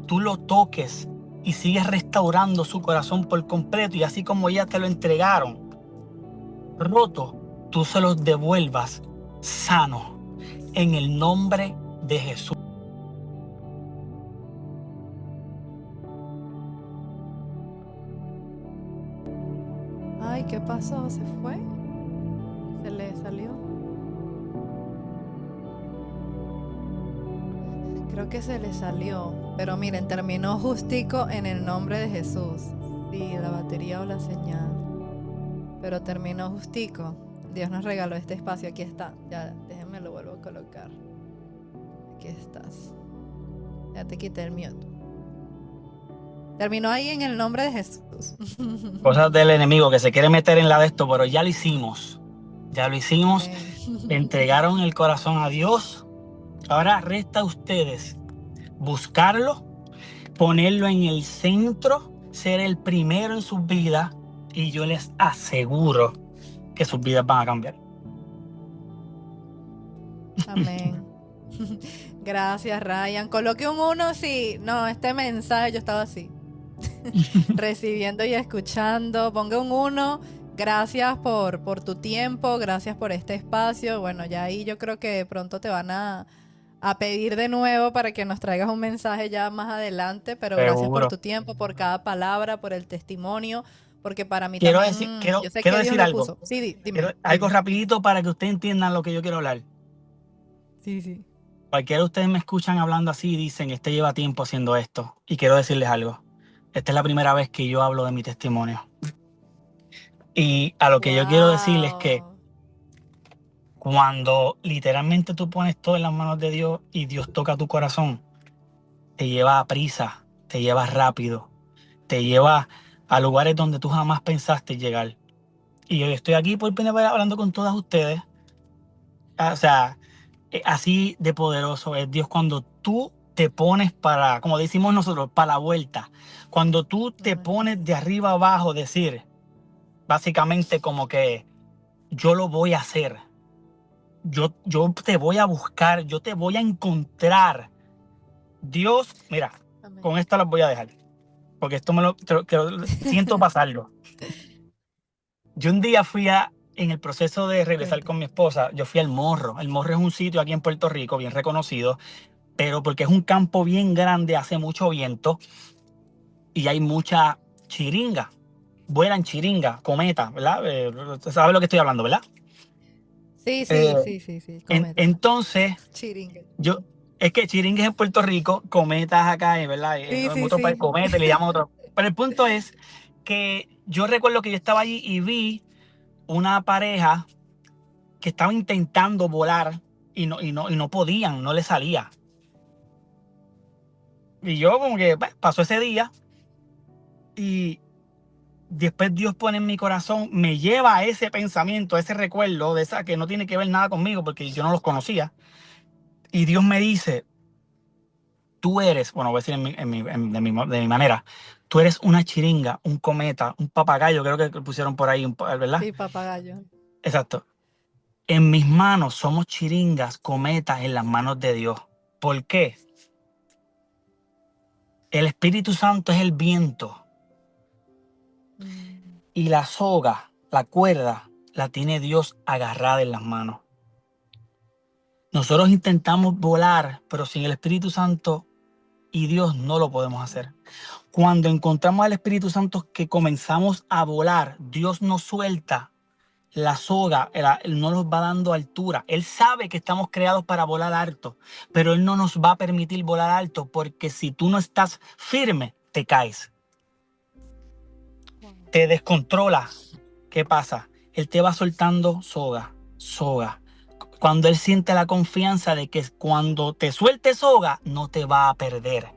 Tú lo toques y sigues restaurando su corazón por completo, y así como ya te lo entregaron roto, tú se los devuelvas sano en el nombre de Jesús. Ay, ¿qué pasó? ¿Se fue? ¿Se le salió? Creo que se le salió. Pero miren, terminó justico en el nombre de Jesús. Sí, la batería o la señal. Pero terminó justico. Dios nos regaló este espacio. Aquí está. Ya, déjenme lo vuelvo a colocar. Aquí estás. Ya te quité el mute. Terminó ahí en el nombre de Jesús. Cosas del enemigo que se quiere meter en la de esto, pero ya lo hicimos. Ya lo hicimos. Le entregaron el corazón a Dios. Ahora resta a ustedes buscarlo, ponerlo en el centro, ser el primero en sus vidas, y yo les aseguro que sus vidas van a cambiar. Amén. Gracias, Ryan. Coloque un 1 si no, este mensaje yo estaba así. Recibiendo y escuchando. Ponga un 1. Gracias por tu tiempo, gracias por este espacio. Bueno, ya ahí yo creo que pronto te van a pedir de nuevo para que nos traigas un mensaje ya más adelante, pero gracias por tu tiempo, por cada palabra, por el testimonio, porque para mí quiero también, decir, yo sé quiero que Dios decir lo algo. puso. Sí, dime. Algo rapidito para que ustedes entiendan lo que yo quiero hablar. Sí. Cualquiera de ustedes me escuchan hablando así y dicen, este lleva tiempo haciendo esto. Y quiero decirles algo. Esta es la primera vez que yo hablo de mi testimonio. Y a lo que yo quiero decirles es que cuando literalmente tú pones todo en las manos de Dios y Dios toca tu corazón, te lleva a prisa, te lleva rápido, te lleva a lugares donde tú jamás pensaste llegar. Y hoy estoy aquí por primera vez hablando con todas ustedes. O sea, así de poderoso es Dios cuando tú te pones para, como decimos nosotros, para la vuelta. Cuando tú te pones de arriba abajo, decir, básicamente como que yo lo voy a hacer. Yo te voy a buscar, yo te voy a encontrar. Dios, mira, amén. Con esto las voy a dejar, porque esto siento pasarlo. Yo un día en el proceso de regresar con mi esposa, yo fui al Morro. El Morro es un sitio aquí en Puerto Rico bien reconocido, pero porque es un campo bien grande, hace mucho viento y hay mucha chiringa. Vuelan chiringa, cometa, ¿verdad? ¿Sabes lo que estoy hablando, verdad? Sí. Cometa. Entonces, chiringa. Es que chiringa es en Puerto Rico, cometas acá, ¿verdad? En otro país, cometa, le llaman otro. Pero el punto es que yo recuerdo que yo estaba allí y vi una pareja que estaba intentando volar y no podían, no le salía. Y yo como que pasó ese día y después Dios pone en mi corazón, me lleva a ese pensamiento, a ese recuerdo de esa que no tiene que ver nada conmigo porque yo no los conocía. Y Dios me dice, tú eres, bueno, voy a decir de mi manera, tú eres una chiringa, un cometa, un papagayo, creo que pusieron por ahí, ¿verdad? Sí, papagayo. Exacto. En mis manos somos chiringas, cometas en las manos de Dios. ¿Por qué? El Espíritu Santo es el viento. Y la soga, la cuerda, la tiene Dios agarrada en las manos. Nosotros intentamos volar, pero sin el Espíritu Santo y Dios no lo podemos hacer. Cuando encontramos al Espíritu Santo que comenzamos a volar, Dios nos suelta la soga, Él no nos va dando altura. Él sabe que estamos creados para volar alto, pero Él no nos va a permitir volar alto porque si tú no estás firme, te caes. Te descontrola. ¿Qué pasa? Él te va soltando soga. Cuando Él siente la confianza de que cuando te suelte soga, no te va a perder.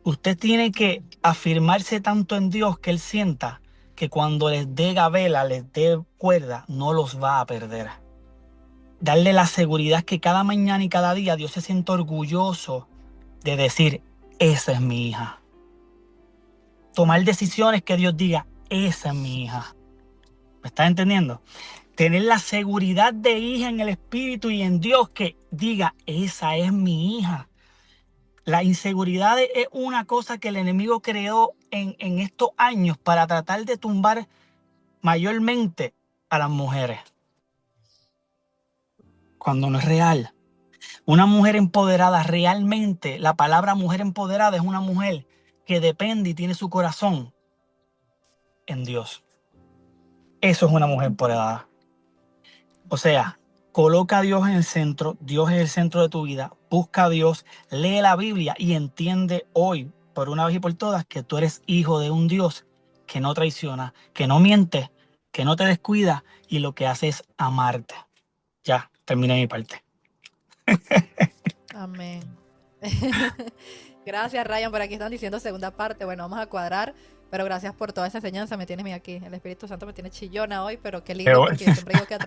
Usted tiene que afirmarse tanto en Dios que Él sienta que cuando les dé gabela, les dé cuerda, no los va a perder. Darle la seguridad que cada mañana y cada día Dios se siente orgulloso de decir, esa es mi hija. Tomar decisiones que Dios diga, esa es mi hija. ¿Me estás entendiendo? Tener la seguridad de hija en el Espíritu y en Dios que diga, esa es mi hija. La inseguridad es una cosa que el enemigo creó en estos años para tratar de tumbar mayormente a las mujeres, cuando no es real. Una mujer empoderada, realmente, la palabra mujer empoderada es una mujer que depende y tiene su corazón en Dios. Eso es una mujer empoderada. O sea, coloca a Dios en el centro, Dios es el centro de tu vida, busca a Dios, lee la Biblia y entiende hoy, por una vez y por todas, que tú eres hijo de un Dios que no traiciona, que no miente, que no te descuida y lo que hace es amarte. Ya, terminé mi parte. Amén. Gracias, Ryan. Por aquí están diciendo segunda parte. Bueno, vamos a cuadrar. Pero gracias por toda esa enseñanza. Me tienes aquí. El Espíritu Santo me tiene chillona hoy, pero qué lindo, porque yo siempre digo que a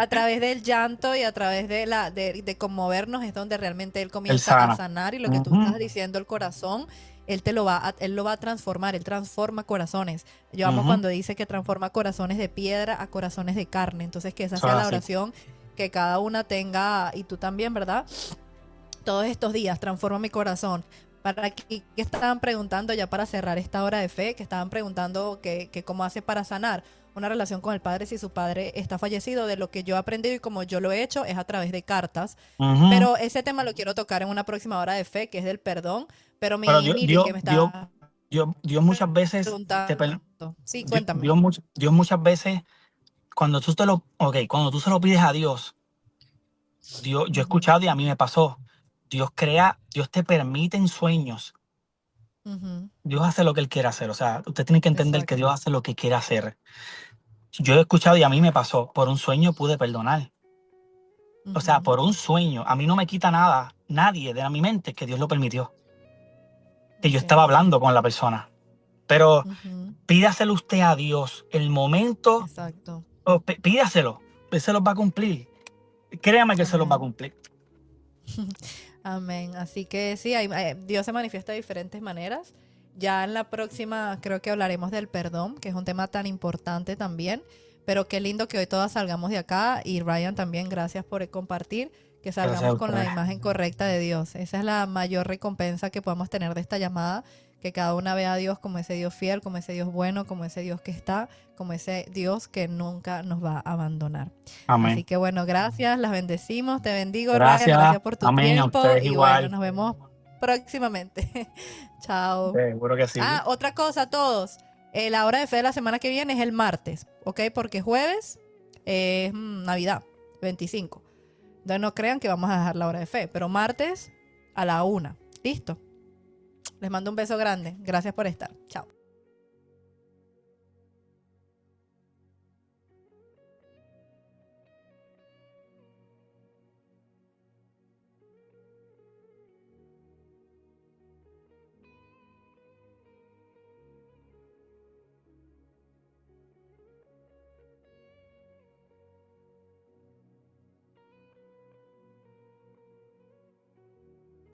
través del llanto y a través de conmovernos es donde realmente Él comienza a sanar. Y lo que tú estás diciendo, el corazón, Él lo va a transformar. Él transforma corazones. Yo amo cuando dice que transforma corazones de piedra a corazones de carne. Entonces, que esa sea la oración que cada una tenga, y tú también, ¿verdad? Todos estos días, transforma mi corazón. Para aquí que estaban preguntando, ya para cerrar esta hora de fe, que estaban preguntando que cómo hace para sanar una relación con el padre si su padre está fallecido. De lo que yo he aprendido y como yo lo he hecho es a través de cartas. Pero ese tema lo quiero tocar en una próxima hora de fe, que es del perdón. Pero Mili, que me está Dios muchas veces preguntando. Sí, cuéntame. Dios muchas veces, cuando tú cuando tú se lo pides a Dios, yo he escuchado y a mí me pasó. Dios te permite en sueños. Dios hace lo que Él quiere hacer. O sea, usted tiene que entender que Dios hace lo que quiere hacer. Yo he escuchado y a mí me pasó. Por un sueño pude perdonar. O sea, por un sueño. A mí no me quita nada, nadie de mi mente, que Dios lo permitió. Que yo estaba hablando con la persona. Pero pídaselo usted a Dios. El momento. Exacto. Pídaselo. Él se los va a cumplir. Créame que Él se los va a cumplir. Amén. Así que sí, Dios se manifiesta de diferentes maneras. Ya en la próxima creo que hablaremos del perdón, que es un tema tan importante también. Pero qué lindo que hoy todas salgamos de acá. Y Ryan también, gracias por compartir, que salgamos con la imagen correcta de Dios. Esa es la mayor recompensa que podemos tener de esta llamada, que cada una vea a Dios como ese Dios fiel, como ese Dios bueno, como ese Dios que está, como ese Dios que nunca nos va a abandonar. Amén. Así que bueno, gracias, las bendecimos, te bendigo, Ryan, gracias por tu tiempo y igual. Bueno, nos vemos próximamente. Chao. Seguro que sí. Otra cosa, todos. La hora de fe de la semana que viene es el martes, ¿ok? Porque jueves es Navidad, 25. Entonces no crean que vamos a dejar la hora de fe, pero martes a la 1. ¿Listo? Les mando un beso grande. Gracias por estar. Chao.